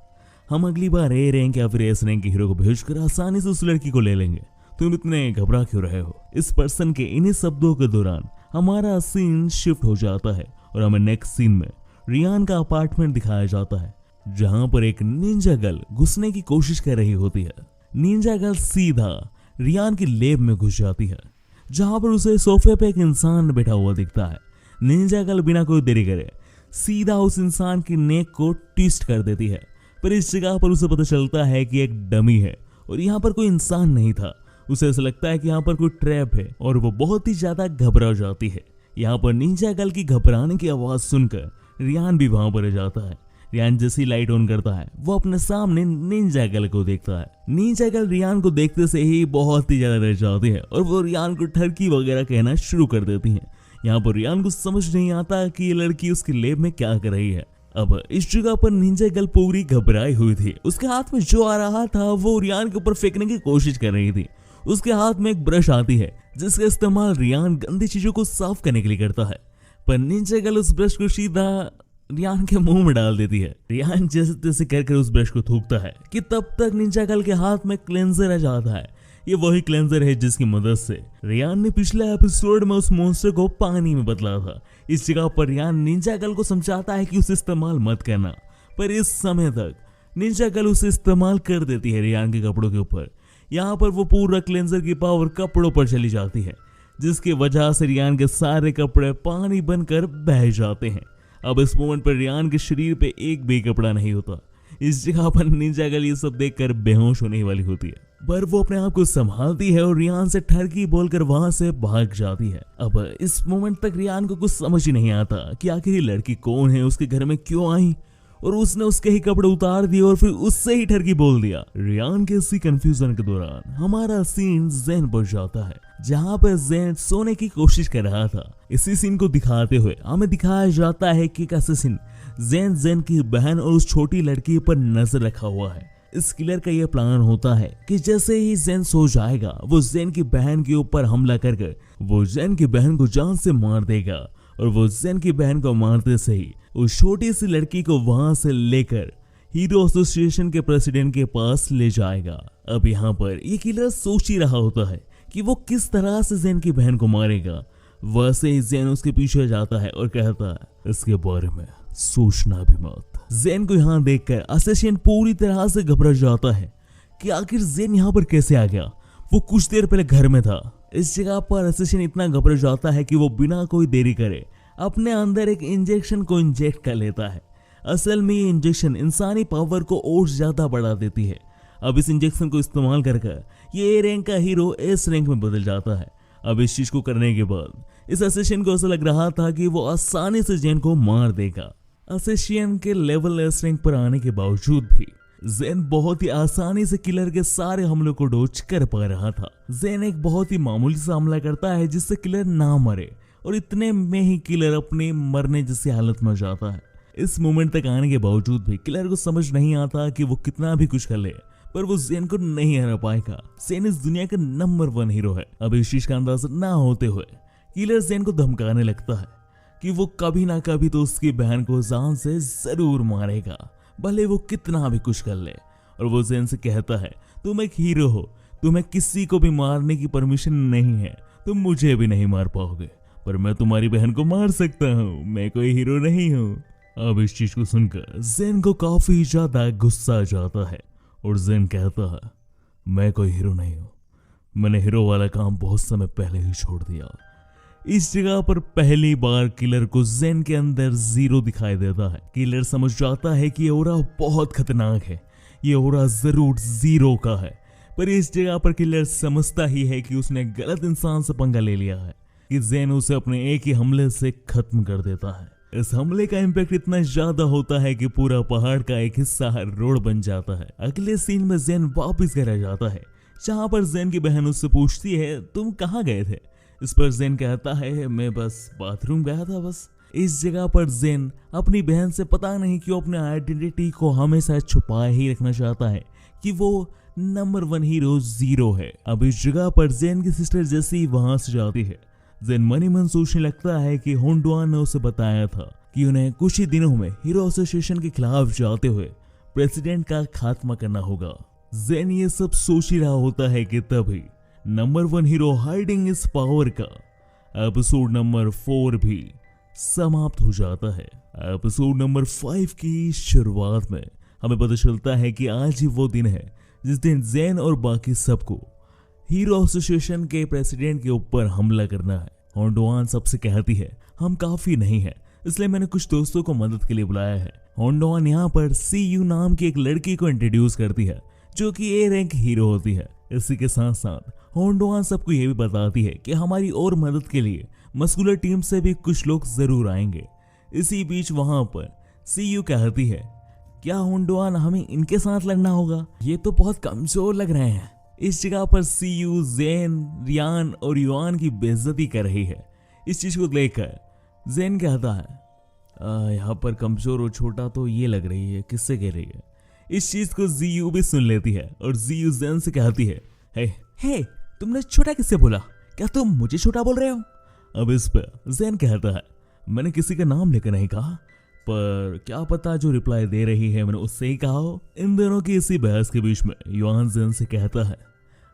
हम अगली बार ए रैंक या फिर एस रैंक के हीरो को भेजकर आसानी से उस लड़की को ले लेंगे, तुम इतने घबरा क्यों रहे हो। इस पर्सन के इन्हीं शब्दों के दौरान हमारा सीन शिफ्ट हो जाता है और हमें नेक्स्ट सीन में रियान का अपार्टमेंट दिखाया जाता है जहां पर एक निंजा गर्ल घुसने की कोशिश कर रही होती है। निंजा गर्ल सीधा रियान की लेब में घुस जाती है जहां पर उसे सोफे पे एक इंसान बैठा हुआ दिखता है। निंजा गर्ल बिना कोई देरी करे सीधा उस इंसान की नेक को ट्विस्ट कर देती है, पर इस जगह पर उसे पता चलता है कि एक डमी है और यहाँ पर कोई इंसान नहीं था। उसे ऐसा लगता है कि यहाँ पर कोई ट्रैप है और वो बहुत ही ज्यादा घबरा जाती है। यहाँ पर निंजा गर्ल की घबराने की आवाज सुनकर रियान भी वहां पर आ जाता है। रियान जैसी लाइट ऑन करता है वो अपने सामने निंजा गर्ल को देखता है। निंजा गर्ल रियान को देखते से ही बहुत ही ज्यादा डर जाती है और वो रियान को ठरकी वगैरह कहना शुरू कर देती है। यहाँ पर रियान को समझ नहीं आता कि ये लड़की उसकी लेब में क्या कर रही है। अब इस जगह पर निंजा गर्ल पूरी घबराई हुई थी। उसके हाथ में जो आ रहा था वो रियान के ऊपर फेंकने की कोशिश कर रही थी। उसके हाथ में एक ब्रश आती है जिसका इस्तेमाल रियान गंदी चीजों को साफ करने के लिए करता है, पर निंजा गर्ल उस ब्रश को सीधा रियान के मुंह में डाल देती है। रियान जैसे तैसे कर उस ब्रश को थूकता है कि तब तक निंजा गर्ल के हाथ में क्लेंजर आ जाता है। ये वही क्लेंजर है जिसकी मदद से रियान ने पिछले एपिसोड में उस मॉन्स्टर को पानी में बदला था। इस जगह पर रियान निंजा गर्ल को समझाता है कि उसे इस्तेमाल मत करना, पर इस समय तक निंजा गर्ल उसे इस्तेमाल कर देती है रियान के कपड़ों के ऊपर। यहाँ पर वो पूरा क्लेंजर की पावर कपड़ों पर चली जाती है जिसकी वजह से रियान के सारे कपड़े पानी बनकर बह जाते हैं। अब इस मोमेंट पर रियान के शरीर पे एक भी कपड़ा नहीं होता। इस जगह पर निंजा गर्ल ये सब देखकर बेहोश होने वाली होती है, पर वो अपने आप को संभालती है और रियान से ठरकी बोलकर वहां से भाग जाती है। अब इस मोमेंट तक रियान को कुछ समझ ही नहीं आता कि आखिर ये लड़की कौन है, उसके घर में क्यों आई और उसने उसके ही कपड़े उतार दिए और फिर उससे ही ठरकी बोल दिया। रियान के इसी कंफ्यूजन के दौरान हमारा सीन ज़ेन पर जाता है जहां पर जेन सोने की कोशिश कर रहा था। इसी सीन को दिखाते हुए हमें दिखाया जाता है कि एक असैसिन जेन की बहन और उस छोटी लड़की पर नजर रखा हुआ है। इस किलर का यह प्लान होता है कि जैसे ही जेन सो जाएगा वो जेन की बहन के ऊपर हमला कर वो जेन की बहन को जान से मार देगा और वो जेन की बहन को मारते से ही उस छोटी सी लड़की को वहां से लेकर हीरो एसोसिएशन के प्रेसिडेंट के पास ले जाएगा। अब यहाँ पर ये किलर सोच ही रहा होता है कि वो किस तरह से जेन की बहन को मारेगा। वैसे ही जेन उसके पीछे जाता है और कहता है इसके बारे में सोचना भी मत। जेन को यहाँ देखकर असैसिन पूरी तरह से घबरा जाता है कि आखिर जेन यहाँ पर कैसे आ गया। वो कुछ देर पहले घर में था। इस जगह पर असैसिन इतना घबरा जाता है कि वो बिना कोई देरी करे अपने अंदर एक इंजेक्शन को इंजेक्ट कर लेता है। असल में ये इंजेक्शन इंसानी पावर को और ज्यादा बढ़ा देती है। अब इस इंजेक्शन को इस्तेमाल कर ये ए रैंक का हीरो एस रैंक में बदल जाता है। अब इस चीज को करने के बाद इस असैसिन को ऐसा लग रहा था कि वो आसानी से जेन को मार देगा। असैसिन के लेवल एस रैंक पर आने के बावजूद भी जेन बहुत ही आसानी से किलर के सारे हमलों को डोज कर पा रहा था। जेन एक बहुत ही मामूली सा हमला करता है जिससे किलर ना मरे और इतने में ही किलर अपने मरने जैसी हालत में जाता है। इस मोमेंट तक आने के बावजूद भी किलर को समझ नहीं आता कि वो कितना भी कुछ कर ले पर वो जेन को नहीं हरा पाएगा। जेन इस दुनिया का नंबर 1 हीरो है। अब इस चीज का अंदाजा ना होते हुए किलर जेन को धमकाने लगता है कि वो कभी ना कभी तो उसकी बहन को जान से जरूर मारेगा, भले वो कितना भी कुछ कर ले। और वो जेन से कहता है तुम एक हीरो हो, तुम्हें किसी को भी मारने की परमिशन नहीं है, तुम मुझे भी नहीं मार पाओगे, पर मैं तुम्हारी बहन को मार सकता हूँ, मैं कोई हीरो नहीं हूँ। अब इस चीज को सुनकर जेन को काफी ज्यादा गुस्सा आ जाता है और जेन कहता है मैं कोई हीरो नहीं हूँ, मैंने हीरो वाला काम बहुत समय पहले ही छोड़ दिया। इस जगह पर पहली बार किलर को जेन के अंदर जीरो दिखाई देता है। किलर समझ जाता है कि ये ओरा बहुत खतरनाक है, ये ओरा जरूर जीरो का है। पर इस जगह पर किलर समझता ही है कि उसने गलत इंसान से पंगा ले लिया है कि जेन उसे अपने एक ही हमले से खत्म कर देता है। इस हमले का इम्पैक्ट इतना ज्यादा होता है कि पूरा पहाड़ का एक हिस्सा रोड बन जाता है। अगले सीन में जेन वापस घर आ जाता है जहाँ पर जेन की बहन उससे पूछती है तुम कहाँ गए थे। इस पर जेन कहता है मैं बस बाथरूम गया था बस। इस जगह पर जेन अपनी बहन से पता नहीं क्यों अपने आइडेंटिटी को हमेशा छुपाए ही रखना चाहता है कि वो नंबर 1 हीरो जीरो है। अब इस जगह पर जेन की सिस्टर जैसी वहां से जाती है। जेन मनी मन सोचने लगता है कि होंडुआन ने उसे बताया था कि उन्हें कुछ ही दिनों में हीरो एसोसिएशन के खिलाफ जाते हुए प्रेसिडेंट का खात्मा करना होगा। जेन ये सब सोच ही रहा होता है कि तभी नंबर 1 हीरो हाइडिंग इस पावर का एपिसोड नंबर 4 भी समाप्त हो जाता है। एपिसोड नंबर 5 की शुरुआत में हमें पता चलता है कि आज ही वो दिन है जिस दिन जेन और बाकी सबको हीरो एसोसिएशन के प्रेसिडेंट के ऊपर हमला करना है। होंडुआन सबसे कहती है हम काफी नहीं है, इसलिए मैंने कुछ दोस्तों को मदद के लिए बुलाया है। होंडुआन यहाँ पर CU नाम की एक लड़की को इंट्रोड्यूस करती है जो कि A रैंक हीरो होती है। इसी के साथ साथ होंडुआन सबको ये भी बताती है कि हमारी और मदद के लिए मस्कुलर टीम से भी कुछ लोग जरूर आएंगे। इसी बीच वहां पर CU कहती है क्या होंडुआन हमें इनके साथ लड़ना होगा, ये तो बहुत कमजोर लग रहे हैं। इस जगह पर CU जेन, रियान और युआन की बेइज्जती कर रही है। इस चीज को देखकर जेन कहता है यहाँ पर कमजोर और छोटा तो ये लग रही है, किससे कह रही है। इस चीज को ZU भी सुन लेती है और ZU जेन से कहती है हे तुमने छोटा किससे बोला, क्या तुम मुझे छोटा बोल रहे हो। अब इस पर जेन कहता है मैंने किसी का नाम लेकर नहीं कहा, पर क्या पता जो रिप्लाई दे रही है मैंने उससे ही कहा हो। इन दोनों की इसी बहस के बीच में युआन जेन से कहता है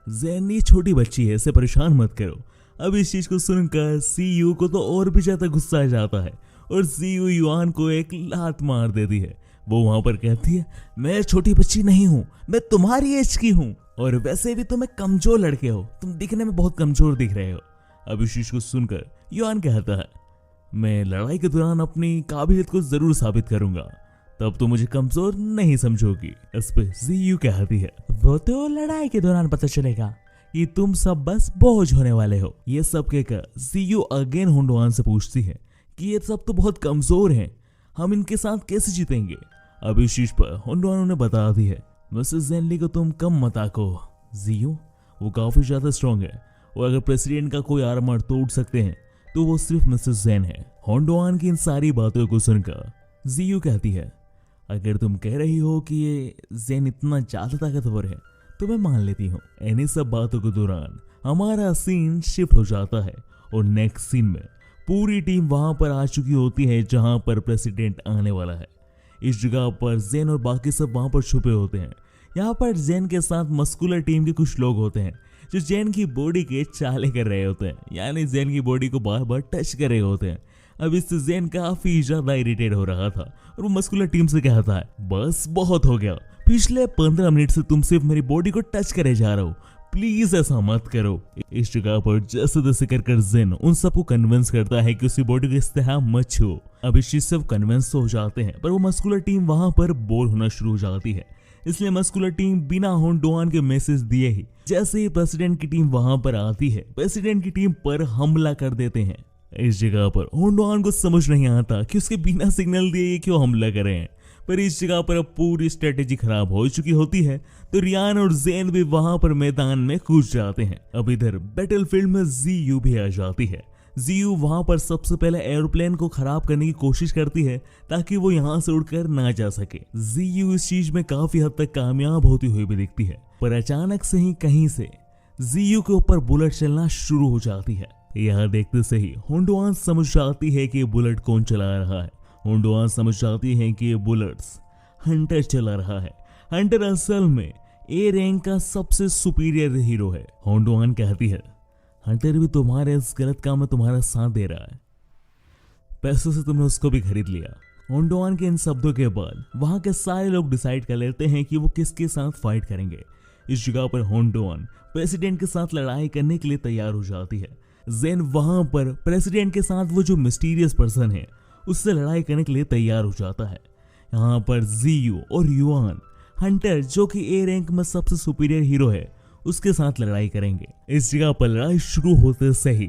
जेन ये छोटी बच्ची है, इसे परेशान मत करो। अब इस चीज को सुनकर CU को तो और भी ज्यादा गुस्सा आ जाता है और CU युआन को एक लात मार देती है। वो वहां पर कहती है मैं छोटी बच्ची नहीं हूँ, मैं तुम्हारी एज की हूँ और वैसे भी तुम एक कमजोर लड़के हो, तुम दिखने में बहुत कमजोर दिख रहे हो। अब इस चीज को सुनकर युआन कहता है मैं लड़ाई के दौरान अपनी काबिलियत को जरूर साबित करूंगा, तब तो मुझे कमजोर नहीं समझोगी। इस पे ZU कहती है वो तो लड़ाई के दौरान पता चलेगा कि तुम सब बस बोझ होने वाले हो। ये सब कहकर ZU अगेन होंडुआन से पूछती है कि ये सब तो बहुत कमजोर हैं, हम इनके साथ कैसे जीतेंगे। अब इस चीज पर होंडुआन उन्हें बता दी है वैसे जेनली को तुम कम मत आको ZU, वो काफी ज्यादा स्ट्रॉन्ग है और अगर प्रेसिडेंट का कोई आर्मर तोड़ सकते हैं तो वो सिर्फ मिस्टर जेन है। होंडोआन की इन सारी बातों को सुनकर जियू कहती है, अगर तुम कह रही हो कि ये जेन इतना ज्यादा ताकतवर है तो मैं मान लेती हूँ। इन्हीं सब बातों के दौरान हमारा सीन शिफ्ट हो जाता है और नेक्स्ट सीन में पूरी टीम वहां पर आ चुकी होती है जहां पर प्रेसिडेंट आने वाला है। इस जगह पर जेन और बाकी सब वहां पर छुपे होते हैं। यहाँ पर जेन के साथ मस्कुलर टीम के कुछ लोग होते हैं जो जेन की बॉडी के चाले कर रहे होते हैं, यानी जेन की बॉडी को बार बार टच कर रहे होते हैं। अब इससे जेन काफी ज्यादा इरिटेट हो रहा था और वो मस्कुलर टीम से कहता है, बस बहुत हो गया, पिछले 15 मिनट से तुम सिर्फ मेरी बॉडी को टच करे जा रहे हो, प्लीज ऐसा मत करो। इस जगह पर जैसे तैसे कर जेन उन सबको कन्विंस करता है कि उसकी बॉडी को इस तरह मत छुओ। अब इस चीज से कन्विंस तो हो जाते हैं, पर वो मस्कुलर टीम वहां पर बोर होना शुरू हो जाती है। इसलिए मस्कुलर टीम बिना होंडोआन के मैसेज दिए ही जैसे ही प्रेसिडेंट की टीम वहां पर आती है, प्रेसिडेंट की टीम पर हमला कर देते हैं। इस जगह पर होंडोआन को समझ नहीं आता कि उसके बिना सिग्नल दिए क्यों हमला कर रहे हैं, पर इस जगह पर अब पूरी स्ट्रेटेजी खराब हो चुकी होती है तो रियान और जेन भी वहां पर मैदान में कूद जाते हैं। अब इधर बैटलफील्ड में जीयू भी आ जाती है। जीयू वहां पर सबसे पहले एरोप्लेन को खराब करने की कोशिश करती है ताकि वो यहाँ से उड़कर ना जा सके। जीयू इस चीज में काफी हद तक कामयाब होती हुई भी दिखती है, पर अचानक से ही कहीं से जीयू के ऊपर बुलेट चलना शुरू हो जाती है। यह देखते से ही होंडोआन समझ जाती है कि ये बुलेट कौन चला रहा है। होंडोआन समझ जाती है कि ये बुलेट्स हंटर चला रहा है। हंटर असल में ए रैंक का सबसे सुपीरियर हीरो है। होंडोआन कहती है, हंटर भी तुम्हारे इस गलत काम में तुम्हारा साथ दे रहा है, पैसों से तुमने उसको भी खरीद लिया। होंडोआन के इन शब्दों के बाद वहां के सारे लोग डिसाइड कर लेते हैं कि वो किसके साथ फाइट करेंगे। इस जगह पर होंडोआन प्रेसिडेंट के साथ लड़ाई करने के लिए तैयार हो जाती है। जेन वहां पर प्रेसिडेंट के साथ वो जो मिस्टीरियस पर्सन है उससे लड़ाई करने के लिए तैयार हो जाता है। यहाँ पर जीयू और युआन हंटर जो कि ए रैंक में सबसे सुपीरियर हीरो है उसके साथ लड़ाई करेंगे। इस जगह पर लड़ाई शुरू होते से ही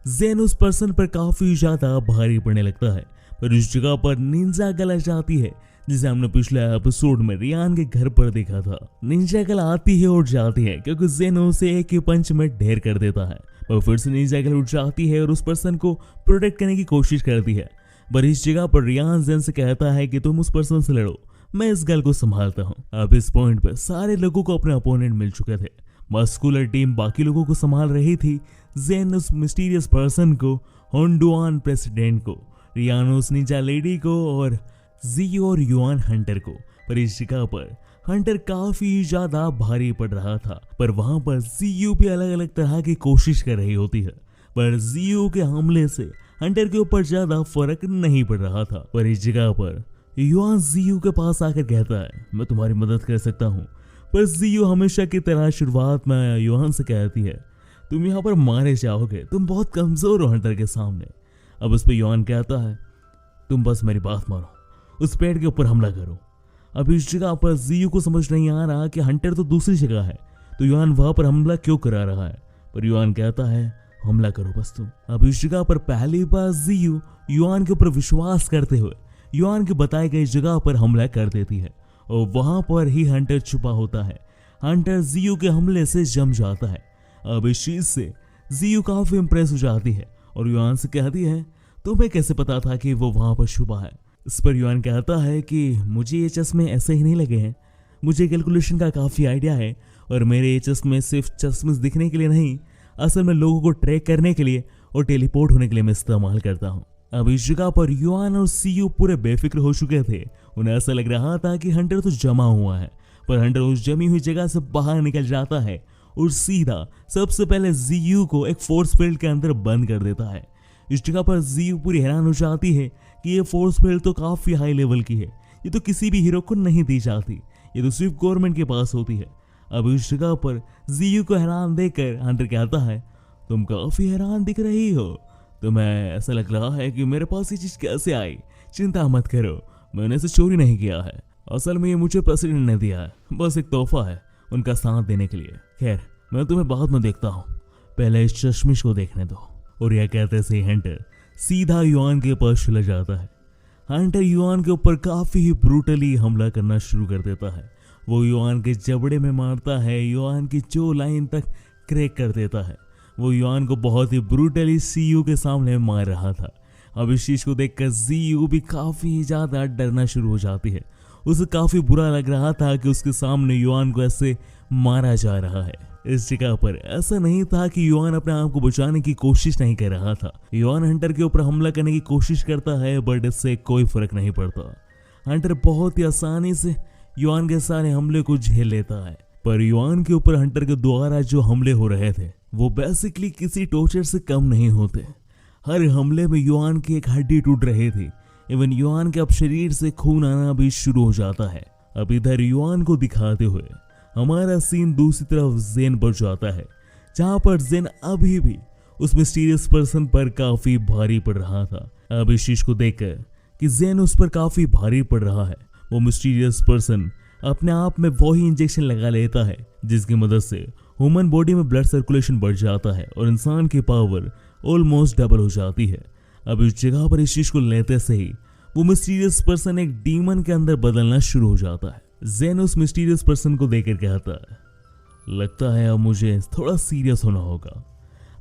जेन उस पर्सन पर काफी ज्यादा भारी पड़ने लगता है, पर इस जगह पर निंजा गर्ल आ जाती है जिसे हमने पिछले एपिसोड में रियान के घर पर देखा था। निंजा गर्ल आती है और जाती है क्योंकि जेन उसे एक ही पंच में ढेर कर देता है, पर फिर से निंजा गर्ल उठ जाती है और उस पर्सन को प्रोटेक्ट करने की कोशिश करती है। पर इस जगह पर रियान जेन से कहता है कि तुम उस पर्सन से लड़ो, मैं इस गर्ल को संभालता हूँ। अब इस पॉइंट पर सारे लोगों को अपने अपोनेंट मिल चुके थे। मस्कुलर टीम बाकी लोगों को संभाल रही थी, जेन उस मिस्टीरियस पर्सन को, होंडोआन प्रेसिडेंट को, रियान उस निंजा लेडी को और जीयू और युआन हंटर को। पर इस जगह पर हंटर काफी ज्यादा भारी पड़ रहा था, पर वहां पर जीयू भी अलग अलग तरह की कोशिश कर रही होती है, पर जीयू के हमले से हंटर के ऊपर ज्यादा फर्क नहीं पड़ रहा था। पर इस जगह पर युआन जीयू के पास आकर कहता है, मैं तुम्हारी मदद कर सकता हूँ। पर जीयू हमेशा की तरह शुरुआत में युआन से कहती है, तुम यहाँ पर मारे जाओगे, तुम बहुत कमजोर हो हंटर के सामने। अब उस पर युआन कहता है, तुम बस मेरी बात मानो, उस पेड़ के ऊपर हमला करो। अब इस जगह पर जीयू को समझ नहीं आ रहा कि हंटर तो दूसरी जगह है, तो युआन वहां पर हमला क्यों करा रहा है। पर युआन कहता है, हमला करो बस तुम। अब इस जगह पर पहली बार जीयू युआन के ऊपर विश्वास करते हुए युआन के बताए गई जगह पर हमला कर देती है और वहां पर ही हंटर छुपा होता है। हंटर जीयू के हमले से जम जाता है। अब इस चीज से जीयू काफी इंप्रेस हो जाती है और युआन से कहती है, तुम्हें कैसे पता था कि वो वहां पर छुपा है। इस पर युआन कहता है कि मुझे ये चश्मे ऐसे ही नहीं लगे हैं, मुझे कैलकुलेशन का काफी आइडिया है और मेरे ये चश्मे सिर्फ चश्मे दिखने के लिए नहीं, असल में लोगों को ट्रैक करने के लिए और टेलीपोर्ट होने के लिए मैं इस्तेमाल करता हूँ। अब इस जगह पर युआन और सीयू पूरे बेफिक्र हो चुके थे। उन्हें ऐसा लग रहा था कि हंटर तो जमा हुआ है, पर हंटर उस जमी हुई जगह से बाहर निकल जाता है और सीधा सबसे पहले जीयू को एक फोर्स फील्ड के अंदर बंद कर देता है। इस जगह पर जीयू पूरी हैरान हो जाती है कि ये फोर्स फील्ड तो काफी हाई लेवल की है, ये तो किसी भी हीरो को नहीं दी जाती, ये तो सिर्फ गवर्नमेंट के पास होती है। अब इस जगह पर जीयू को हैरान देखकर हंटर कहता है, तुम काफी हैरान दिख रही हो, तुम्हें ऐसा लग रहा है कि मेरे पास ये चीज कैसे आई। चिंता मत करो, मैंने इसे चोरी नहीं किया है, असल में ये मुझे प्रेसिडेंट ने दिया है, बस एक तोहफा है उनका साथ देने के लिए। खैर मैं तुम्हें बाद में देखता हूँ, पहले इस चश्मिश को देखने दो। और यह कहते से हंटर सीधा युआन के पास चला जाता है। हंटर युआन के ऊपर काफी ही ब्रूटली हमला करना शुरू कर देता है। वो युआन के जबड़े में मारता है, युआन की जो लाइन तक क्रैक कर देता है। वो युआन को बहुत ही ब्रूटली सीयू के सामने मार रहा था। अब इस चीज को देखकर जीयू भी काफी ज्यादा डरना शुरू हो जाती है। उसे काफी बुरा लग रहा था कि उसके सामने युआन को ऐसे मारा जा रहा है। इस जगह पर ऐसा नहीं था कि युआन अपने आप को बचाने की कोशिश नहीं कर रहा था। युआन हंटर के ऊपर हमला करने की कोशिश करता है, बट इससे कोई फर्क नहीं पड़ता। हंटर बहुत ही आसानी से युआन के सारे हमले को झेल लेता है, पर युआन के ऊपर हंटर के द्वारा जो हमले हो रहे थे वो बेसिकली किसी टॉर्चर से कम नहीं होते। हर हमले में युआन की एक हड्डी टूट रही थी। इवन युआन के अब शरीर से खून आना भी शुरू हो जाता है। अब इधर युआन को दिखाते हुए हमारा सीन दूसरी तरफ जेन पर जाता है, जहां पर जेन अभी भी उस मिस्टीरियस पर्सन पर काफी भारी पड़ रहा था। अब इस चीज को देखकर कि जेन उस पर काफी भारी पड़ रहा है, वो मिस्टीरियस पर्सन अपने आप में वही इंजेक्शन लगा लेता है जिसकी मदद से ह्यूमन बॉडी में ब्लड सर्कुलेशन बढ़ जाता है और इंसान की पावर ऑलमोस्ट डबल हो जाती है। अब इस जगह पर इस चीज को लेते से ही वो मिस्टीरियस पर्सन एक डीमन के अंदर बदलना शुरू हो जाता है। जेन उस मिस्टीरियस पर्सन को देखकर कहता है, लगता है अब मुझे थोड़ा सीरियस होना होगा।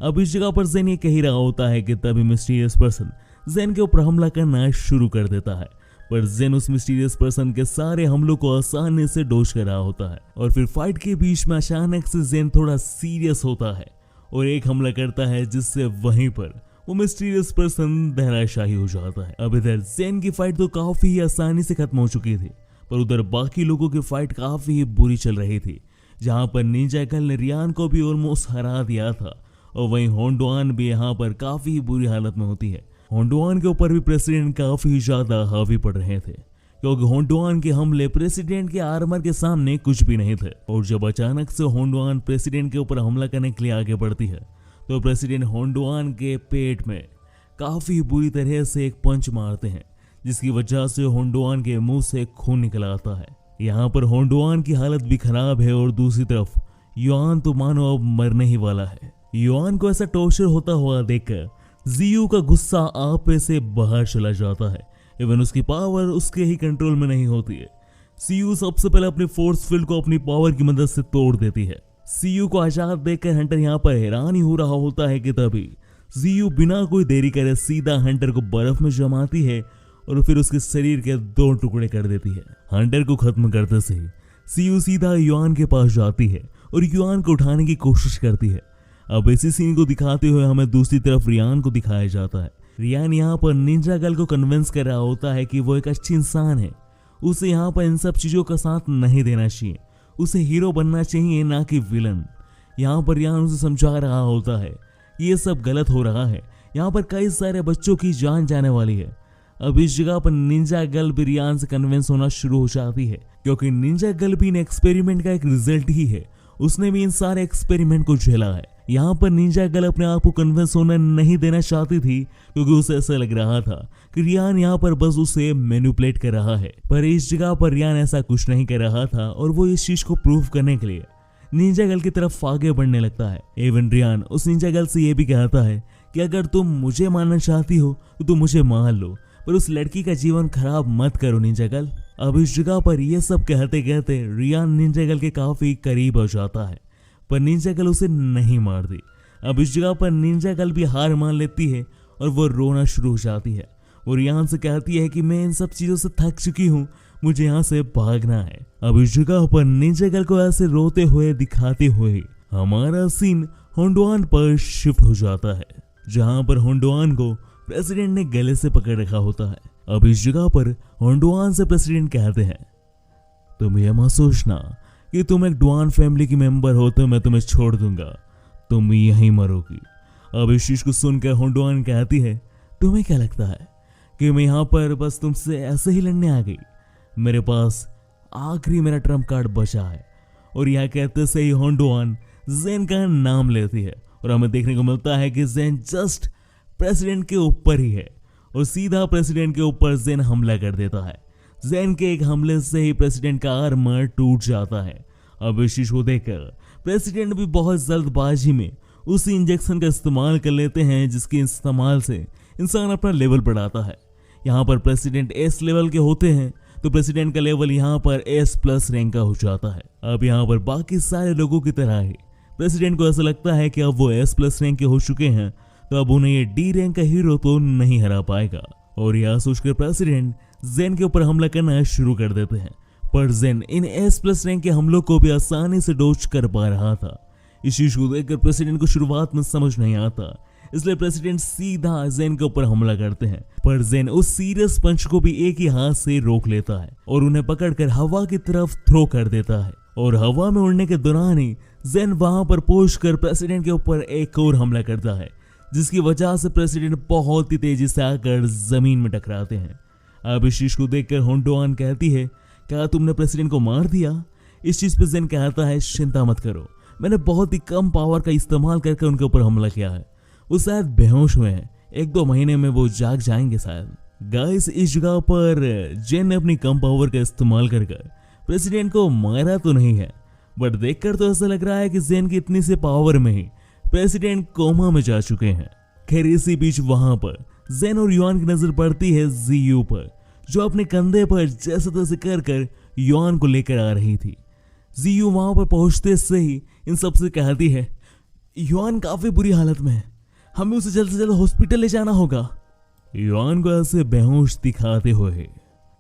अब इस जगह पर जेन ये कह रहा होता है कि तभी मिस्टीरियस पर्सन जेन के ऊपर हमला करना शुरू कर देता है, पर जेन उस मिस्टीरियस पर्सन के सारे हमलों को आसानी से डॉज कर रहा होता है। और फिर फाइट के बीच में अचानक से जेन थोड़ा सीरियस होता है और एक हमला करता है, जिससे वहीं पर वो मिस्टीरियस पर्सन धराशायी हो जाता है। अब इधर जेन की फाइट तो काफी आसानी से खत्म हो चुकी थी, पर उधर बाकी लोगों की फाइट काफी बुरी चल रही थी, जहां पर निंजा गर्ल ने रियान को भी ऑलमोस्ट हरा दिया था और वहीं होंडुआन भी यहाँ पर काफी बुरी हालत में होती है। होंडुआन के ऊपर भी प्रेसिडेंट काफी ज्यादा हावी पड़ रहे थे, क्योंकि होंडुआन के हमले प्रेसिडेंट के आर्मर के सामने कुछ भी नहीं थे। और जब अचानक से होंडुआन प्रेसिडेंट के ऊपर हमला करने के लिए आगे बढ़ती है, तो प्रेसिडेंट होंडुआन के पेट में काफी बुरी तरह से एक पंच मारते हैं, जिसकी वजह से होंडुआन के मुंह से खून निकल आता है। यहाँ पर होंडुआन की हालत भी खराब है और दूसरी तरफ युआन तो मानो अब मरने ही वाला है। युआन को ऐसा टॉर्चर होता हुआ देखकर जीयू का गुस्सा आपे से बाहर चला जाता है। इवन उसकी पावर उसके ही कंट्रोल में नहीं होती है। सीयू सबसे पहले अपनी फोर्स फील्ड को अपनी पावर की मदद से तोड़ देती है। सीयू को आजाद देखकर हंटर यहाँ पर हैरान ही हो रहा होता है कि तभी जीयू बिना कोई देरी करे सीधा हंटर को बर्फ में जमाती है और फिर उसके शरीर के 2 टुकड़े कर देती है। हंटर को खत्म करते से सीयू सीधा युआन के पास जाती है और युआन को उठाने की कोशिश करती है। अब इसी सीन को दिखाते हुए हमें दूसरी तरफ रियान को दिखाया जाता है। रियान यहाँ पर निंजा गर्ल को कन्विंस कर रहा होता है कि वो एक अच्छी इंसान है, उसे यहाँ पर इन सब चीजों का साथ नहीं देना चाहिए, उसे हीरो बनना चाहिए ना कि विलन। यहाँ पर रियान उसे समझा रहा होता है ये सब गलत हो रहा है, यहाँ पर कई सारे बच्चों की जान जाने वाली है। अब इस जगह पर निंजा गर्ल भी रियान से कन्विंस होना शुरू हो जाती है, क्योंकि निंजा गर्ल भी इन एक्सपेरिमेंट का एक रिजल्ट ही है, उसने भी इन सारे एक्सपेरिमेंट को झेला है। यहाँ पर निंजा गर्ल अपने आप को कन्विंस होने नहीं देना चाहती थी, क्योंकि उसे ऐसा लग रहा था कि रियान यहाँ पर बस उसे मैनिपुलेट कर रहा है। पर इस जगह पर रियान ऐसा कुछ नहीं कर रहा था और वो इस चीज को प्रूव करने के लिए निंजा गर्ल की तरफ आगे बढ़ने लगता है। एवन रियान उस निंजा गर्ल से ये भी कहता है कि अगर तुम मुझे मारना चाहती हो तो तुम मुझे मार लो, पर उस लड़की का जीवन खराब मत करो निंजा गर्ल। अब इस जगह पर ये सब कहते कहते रियान निंजा गर्ल के काफी करीब हो जाता है, पर निंजा गर्ल उसे नहीं मारती। अब इस जगह पर निंजा गर्ल भी हार मान लेती है और वो रोना शुरू हो जाती है। वो रियान से कहती है कि मैं इन सब चीजों से थक चुकी हूँ, मुझे यहाँ से भागना है। अब इस जगह पर निंजा गर्ल को ऐसे रोते हुए दिखाते हुए हमारा सीन होंडुआन पर शिफ्ट हो जाता है, जहाँ पर होंडुआन को प्रेसिडेंट ने गले से पकड़ रखा होता है। अब इस जगह पर होंडुआन से प्रेसिडेंट कहते हैं, तुम ये मत सोचना कि तुम एक डुआन फैमिली की मेंबर हो तो मैं तुम्हें छोड़ दूंगा, तुम यहीं मरोगी। अब इस चीज को सुनकर होंडुआन कहती है, तुम्हें क्या लगता है कि मैं यहाँ पर बस तुमसे ऐसे ही लड़ने आ गई? मेरे पास आखिरी मेरा ट्रम्प कार्ड बचा है। और यह कहते से ही होंडुआन जेन का नाम लेती है और हमें देखने को मिलता है कि जेन जस्ट प्रेसिडेंट के ऊपर ही है और सीधा प्रेसिडेंट के ऊपर जेन हमला कर देता है। जेन के एक हमले से ही प्रेसिडेंट का आर्मर टूट जाता है। अब इस चीज को देखकर प्रेसिडेंट भी बहुत जल्दबाजी में उसी इंजेक्शन का इस्तेमाल कर लेते हैं, जिसके इस्तेमाल से इंसान अपना लेवल बढ़ाता है। यहाँ पर प्रेसिडेंट एस लेवल के होते हैं तो प्रेसिडेंट का लेवल यहाँ पर S+ रैंक का हो जाता है। अब यहाँ पर बाकी सारे लोगों की तरह ही प्रेसिडेंट को ऐसा लगता है कि अब वो S+ रैंक के हो चुके हैं, तो अब उन्हें ये D रैंक का हीरो तो नहीं हरा पाएगा। और यह सोचकर प्रेसिडेंट जेन के ऊपर हमला करना शुरू कर देते हैं। पर जेन इन S+ रैंक के हमलों को भी आसानी से डॉज कर पा रहा था। इस चीज को देखकर प्रेसिडेंट को शुरुआत में समझ नहीं आता, इसलिए प्रेसिडेंट सीधा जेन के ऊपर हमला करते हैं। पर जेन उस सीरियस पंच को भी एक ही हाथ से रोक लेता है और उन्हें पकड़कर हवा की तरफ थ्रो कर देता है। और हवा में उड़ने के दौरान ही जेन वहां पर पहुंचकर प्रेसिडेंट के ऊपर एक और हमला करता है, जिसकी वजह से प्रेसिडेंट बहुत ही तेजी से आकर जमीन में टकराते हैं। अब इस चीज को देखकर होंडोआन कहती है, क्या तुमने प्रेसिडेंट को मार दिया? इस चीज पे जेन कहता है, चिंता मत करो, मैंने बहुत ही कम पावर का इस्तेमाल करके उनके ऊपर हमला किया है। वो शायद बेहोश हुए हैं, 1-2 महीने में वो जाग जाएंगे शायद। गाइस, इस जगह पर जेन ने अपनी कम पावर का इस्तेमाल कर प्रेसिडेंट को मारा तो नहीं है, बट देखकर तो ऐसा लग रहा है कि जेन की इतनी से पावर में ही प्रेसिडेंट कोमा में जा चुके हैं। खैर, इसी बीच वहां पर जेन और युआन की नजर पड़ती है जीयू पर, जो अपने कंधे पर जैसे तैसे कर युआन को लेकर आ रही थी। जीयू वहां पर पहुंचते से ही इन सबसे कहती है, युआन काफी बुरी हालत में है, हमें उसे जल्द से जल्द हॉस्पिटल ले जाना होगा। युआन को ऐसे बेहोश दिखाते हुए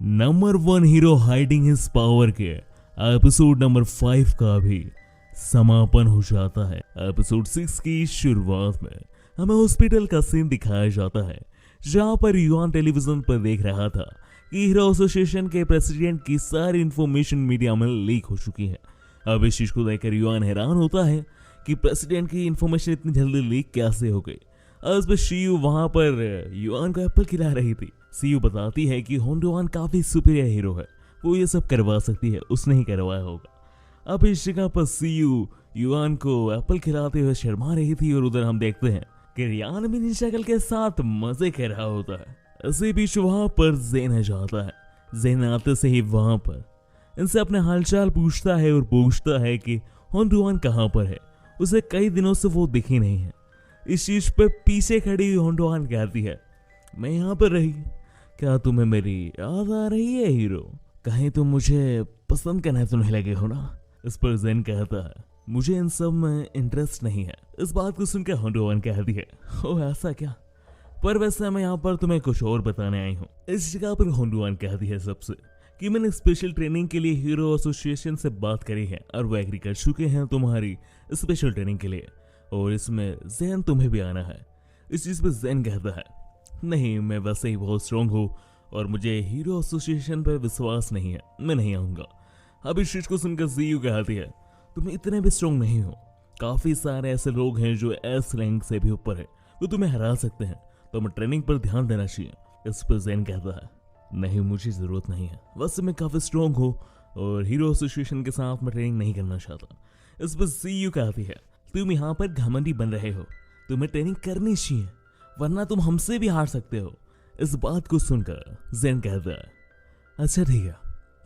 number 1 hero hiding his power के एपिसोड नंबर 5 का भी समापन हो जाता है। एपिसोड 6 की शुरुआत में हमें हॉस्पिटल का सीन दिखाया जाता है, जहां पर युआन टेलीविजन पर देख रहा था कि हीरो एसोसिएशन के प्रेसिडेंट की सारी इंफॉर्मेशन मीडिया में लीक हो चुकी है। अब इस चीज को देखकर युआन हैरान होता है कि प्रेसिडेंट की इंफॉर्मेशन इतनी जल्दी लीक कैसे हो गई। अब पे शियू वहां पर युआन को एप्पल खिला रही थी। शियू बताती है कि होंडोआन काफी सुपीरियर हीरो है, वो ये सब करवा सकती है, उसने ही करवाया होगा। अब इस जगह पर शियू युआन को एप्पल खिलाते हुए शर्मा रही थी और उधर हम देखते हैं कि रियान भी निशागल के साथ मजे कर रहा होता है। इसी बीच वहां पर जेन आ जाता है। जेन आते से ही वहां पर इनसे अपने हालचाल पूछता है और पूछता है कि होंडोआन कहाँ पर है, उसे कई दिनों से वो दिखी नहीं है। इस चीज पे पीछे खड़ी हुई होंडोआन कहती है, मैं यहाँ पर रही, क्या तुम्हें मेरी याद आ रही है हीरो? कहीं तुम मुझे पसंद करने तो नहीं लगे हो ना? इस पर जेन कहता है, मुझे इन सब में इंटरेस्ट नहीं है। इस बात को सुनकर होंडोआन कहती है, ओ ऐसा क्या? पर वैसे मैं यहाँ पर तुम्हें कुछ और बताने आई हूँ। इस जगह पर होंडोआन कहती है सबसे कि मैंने स्पेशल ट्रेनिंग के लिए हीरो एसोसिएशन से बात करी है और वो एग्री कर चुके हैं तुम्हारी स्पेशल ट्रेनिंग के लिए, और इसमें जेन तुम्हें भी आना है। इस चीज पे जेन कहता है, नहीं, मैं वैसे ही बहुत स्ट्रांग हूँ और मुझे हीरो एसोसिएशन पर विश्वास नहीं है, मैं नहीं आऊंगा। अब इस चीज को सुनकर जीयू कहती है, तुम इतने भी स्ट्रांग नहीं हो, काफी सारे ऐसे लोग हैं जो S रैंक से भी ऊपर है, वो तुम्हें हरा सकते हैं, तो हमें ट्रेनिंग पर ध्यान देना चाहिए। इस पर जेन कहता है, नहीं, मुझे जरूरत नहीं है, वैसे मैं काफी स्ट्रांग हूँ और हीरो एसोसिएशन के साथ मैं ट्रेनिंग नहीं करना चाहता। इस पर जीयू कहती है, तुम यहाँ पर घमंडी बन रहे हो, तुम्हें ट्रेनिंग करनी चाहिए, वरना तुम हमसे भी हार सकते हो। इस बात को सुनकर जेन कहता है, अच्छा ठीक है,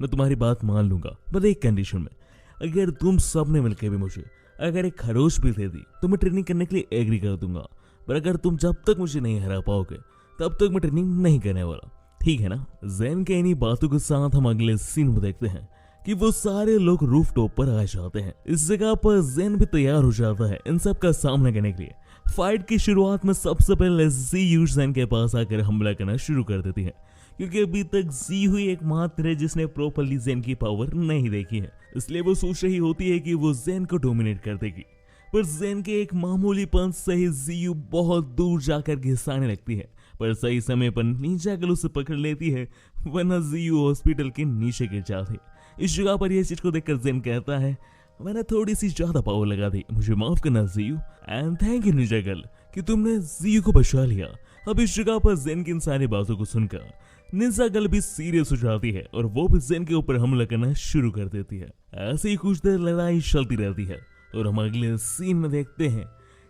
मैं तुम्हारी बात मान लूंगा, पर एक कंडीशन में, अगर तुम सब ने मिलकर भी मुझे अगर एक खरोच भी दे दी तो मैं ट्रेनिंग करने के लिए एग्री कर दूंगा, पर अगर तुम जब तक मुझे नहीं हरा पाओगे तब तक मैं ट्रेनिंग नहीं करने वाला, ठीक है ना? जेन के इन्हीं बातों के साथ हम अगले सीन में देखते हैं कि वो सारे लोग रूफ टॉप पर आ जाते हैं। इस जगह पर जेन भी तैयार हो जाता है इन सब का सामना करने के लिए। फाइट की शुरुआत में सबसे पहले जीयू जेन के पास आकर हमला करना शुरू कर देती है, क्योंकि अभी तक जीयू ही एकमात्र है जिसने प्रॉपर्ली जेन की पावर नहीं देखी है, इसलिए वो सोच रही होती है कि वो जेन को डोमिनेट कर देगी। पर जेन के एक मामूली पंच से ही जीयू बहुत दूर जाकर घिसाने लगती है, पर सही समय पर नीचा गल उसे पकड़ लेती है, वरना जीयू हॉस्पिटल के नीचे गिर जाती। इस जगह पर यह चीज को देखकर जेन कहता है, मैंने थोड़ी सी ज्यादा पावर लगा दी, मुझे माफ करना जीयू, एंड थैंक यू नीचा गल कि तुमने जीयू को बचा लिया। अब इस जगह पर जेन की इन सारी बातों को सुनकर निंजा गल भी सीरियस हो जाती है और वो भी जेन के ऊपर हमला करना शुरू कर देती है। ऐसे ही कुछ देर लड़ाई चलती रहती है और हम अगले सीन में देखते हैं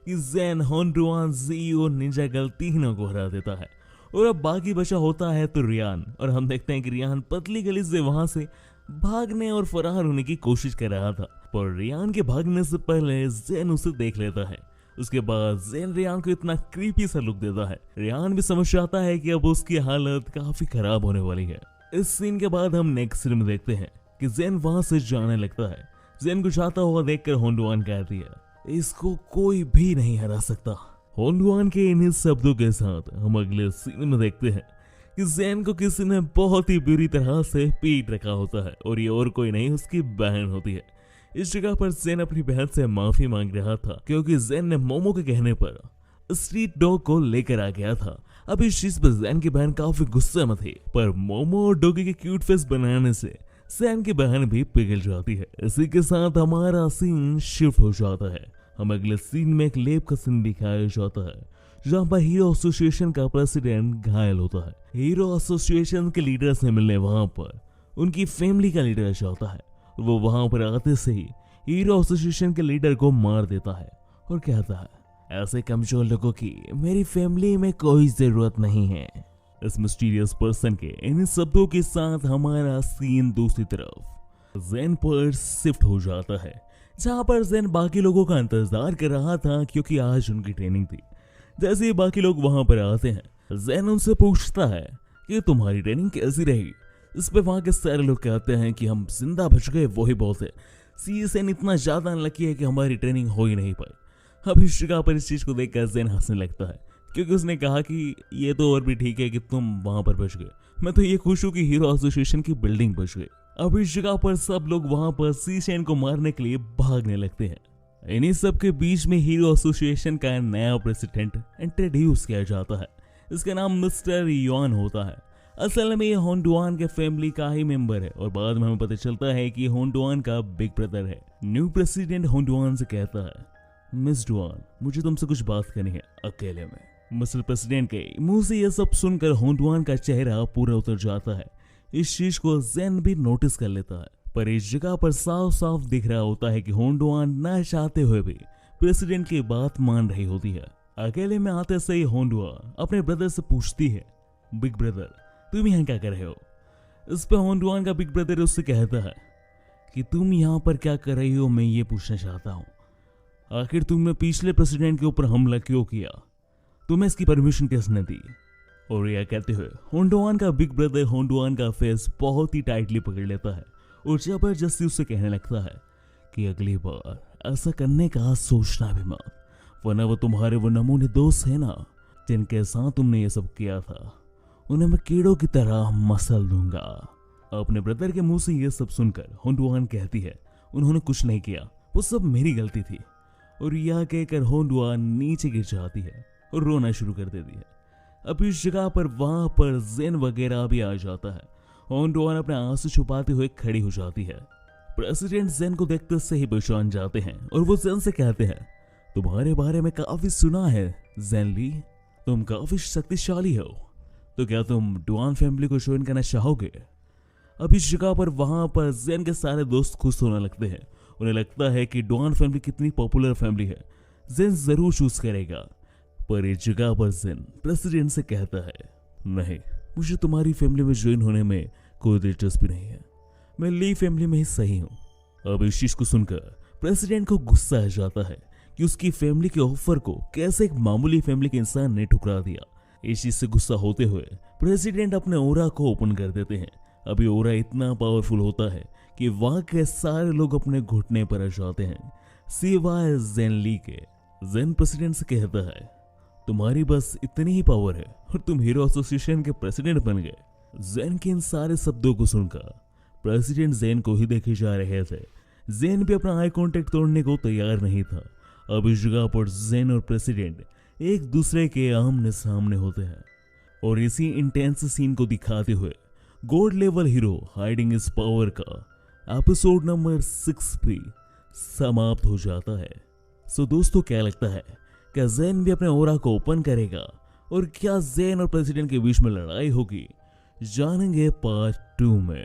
कि जेन, होंडोआन, जीयू और निंजा गल तीनों को हरा देता है और अब बाकी बचा होता है तो रियान, और हम देखते हैं कि रियान पतली गली से वहां से भागने और फरार होने की कोशिश कर रहा था, पर रियान के भागने से पहले जेन उसे देख लेता है। उसके बाद जेन रियान को इतना क्रीपी सा लुक देता है, रियान भी समझ जाता है कि अब उसकी हालत काफी खराब होने वाली है। इस सीन के बाद हम नेक्स्ट सीन में देखते हैं कि जेन वहां से जाने लगता है। जेन को जाता हुआ देखकर होंडोआन कहती है, इसको कोई भी नहीं हरा सकता। होंडुआन के इन शब्दों के साथ हम अगले सीन में देखते हैं कि ज़ेन को किसी ने बहुत ही बुरी तरह से पीट रखा होता है और ये और कोई नहीं उसकी बहन होती है। इस जगह पर ज़ेन अपनी बहन से माफी मांग रहा था क्योंकि ज़ेन ने मोमो के कहने पर स्ट्रीट डॉग को लेकर आ गया था। अब इस चीज पर ज़ेन की बहन काफी गुस्से में थी, पर मोमो और डॉगी के क्यूट फेस बनाने से ज़ेन की बहन भी पिघल जाती है। इसी के साथ हमारा सीन शिफ्ट हो जाता है। हम अगले सीन में एक लेब का सीन दिखाया जाता है जहाँ पर हीरो एसोसिएशन का प्रेसिडेंट घायल होता है। हीरो एसोसिएशन के लीडर से मिलने वहां पर उनकी फैमिली का लीडर जाता है। वो वहां पर आते से ही हीरो एसोसिएशन के लीडर को मार देता है और कहता है, ऐसे कमजोर लोगों की मेरी फैमिली में कोई जरूरत नहीं है। इस मिस्टीरियस पर्सन के इन शब्दों के साथ हमारा सीन दूसरी तरफ ज़ेन पर शिफ्ट हो जाता है, जहां पर ज़ेन बाकी लोगों का इंतजार कर रहा था क्योंकि आज उनकी ट्रेनिंग थी। जैसे ही बाकी लोग वहां पर आते हैं, ज़ेन उनसे पूछता है कि तुम्हारी ट्रेनिंग कैसी रही। इस पे वहां के सारे लोग कहते हैं कि हम जिंदा बच गए, वही बहुत है। CSN इतना ज्यादा अनलकी है कि हमारी ट्रेनिंग हो ही नहीं पाई। अब इस जगह पर इस चीज को देखकर ज़ेन हंसने लगता है क्योंकि उसने कहा कि ये तो और भी ठीक है कि तुम वहां पर बच गए, मैं तो ये खुश हूं कि हीरो एसोसिएशन की बिल्डिंग बच गई। अब इस जगह पर सब लोग वहां पर सीशेन को मारने के लिए भागने लगते हैं। इन्हीं सब के बीच में हीरो एसोसिएशन का नया प्रेसिडेंट इंट्रोड्यूस किया जाता है। इसका नाम मिस्टर युआन होता है। असल में ये होंडुआन के फैमिली का ही मेंबर है और बाद में हमें पता चलता है कि होंडुआन का बिग ब्रदर है। न्यू प्रेसिडेंट होंडुआन से कहता है, मिस डुआन, मुझे तुमसे कुछ बात करनी है अकेले में। मिस्टर प्रेसिडेंट के मुंह से यह सब सुनकर होंडुआन का चेहरा पूरा उतर जाता है। इस चीज को ज़ेन भी नोटिस कर लेता है, पर इस जगह पर साफ साफ दिख रहा होता है कि होंडुआन न चाहते हुए भी प्रेसिडेंट की बात मान रही होती है। अकेले में आते से ही होंडुआन अपने ब्रदर से पूछती है, बिग ब्रदर तुम यहाँ क्या कर रहे हो। इस पर होंडुआन का बिग ब्रदर उससे कहता है कि तुम यहाँ पर क्या कर रही हो, मैं ये पूछना चाहता हूँ। आखिर तुमने पिछले प्रेसिडेंट के ऊपर हमला क्यों किया, तुम्हें इसकी परमिशन किसने दी। और यह कहते हुए होंडुआन का बिग ब्रदर होंडुआन का फेस बहुत ही टाइटली पकड़ लेता है और जबरदस्ती उससे कहने लगता है कि अगली बार ऐसा करने का सोचना भी मत, वरना वो तुम्हारे वो नमूने दोस्त है ना जिनके साथ तुमने ये सब किया था, उन्हें मैं कीड़ों की तरह मसल दूंगा। अपने ब्रदर के मुंह से ये सब सुनकर होंडुआन कहती है, उन्होंने कुछ नहीं किया, वो सब मेरी गलती थी। और यह कहकर होंडुआन नीचे गिर जाती है और रोना शुरू कर देती है। अब इस जगह पर वहां पर ज़ेन वगैरह भी आ जाता है। होंडुआन अपने आंसू छुपाते हुए खड़ी हो जाती है। प्रेसिडेंट ज़ेन को देखते से ही पहचान जाते हैं और वो ज़ेन से कहते हैं, तुम्हारे बारे में काफी सुना है ज़ेन ली, तुम काफी शक्तिशाली हो, तो क्या तुम डुआन फैमिली को ज्वाइन करना चाहोगे। अब इस जगह पर वहां पर ज़ेन के सारे दोस्त खुश होने लगते हैं। उन्हें लगता है कि डुआन फैमिली कितनी पॉपुलर फैमिली है, ज़ेन जरूर चूज करेगा। पर इस जगह पर ज़ेन प्रेसिडेंट से कहता है, नहीं, मुझे तुम्हारी फैमिली में ज्वाइन होने में कोई दिलचस्पी नहीं है, मैं ली फैमिली में ही सही हूँ। अब इस चीज को सुनकर प्रेसिडेंट को गुस्सा आ जाता है कि उसकी फैमिली के ऑफर को कैसे एक मामूली फैमिली के इंसान ने ठुकरा दिया। इस चीज से गुस्सा होते हुए प्रेसिडेंट अपने ओरा को ओपन कर देते हैं। अभी ओरा इतना पावरफुल होता है कि वहां के सारे लोग अपने घुटने पर आ जाते हैं सिवाय ज़ेन ली के। ज़ेन प्रेसिडेंट से कहता है, तुम्हारी बस इतनी ही पावर है और तुम हीरो एसोसिएशन के प्रेसिडेंट बन गए। ज़ेन के इन सारे शब्दों को सुनकर प्रेसिडेंट ज़ेन को ही देखे जा रहे थे। ज़ेन भी अपना आई कांटेक्ट तोड़ने को तैयार नहीं था। अब इस जगह पर ज़ेन और प्रेसिडेंट एक दूसरे के आमने सामने होते हैं और इसी इंटेंस सीन को दिखाते हुए God level hero hiding is power का एपिसोड नंबर 6 भी समाप्त हो जाता है। सो दोस्तों, क्या लगता है, क्या ज़ेन भी अपने ओरा को ओपन करेगा और क्या ज़ेन और प्रेसिडेंट के बीच में लड़ाई होगी, जानेंगे पार्ट 2 में।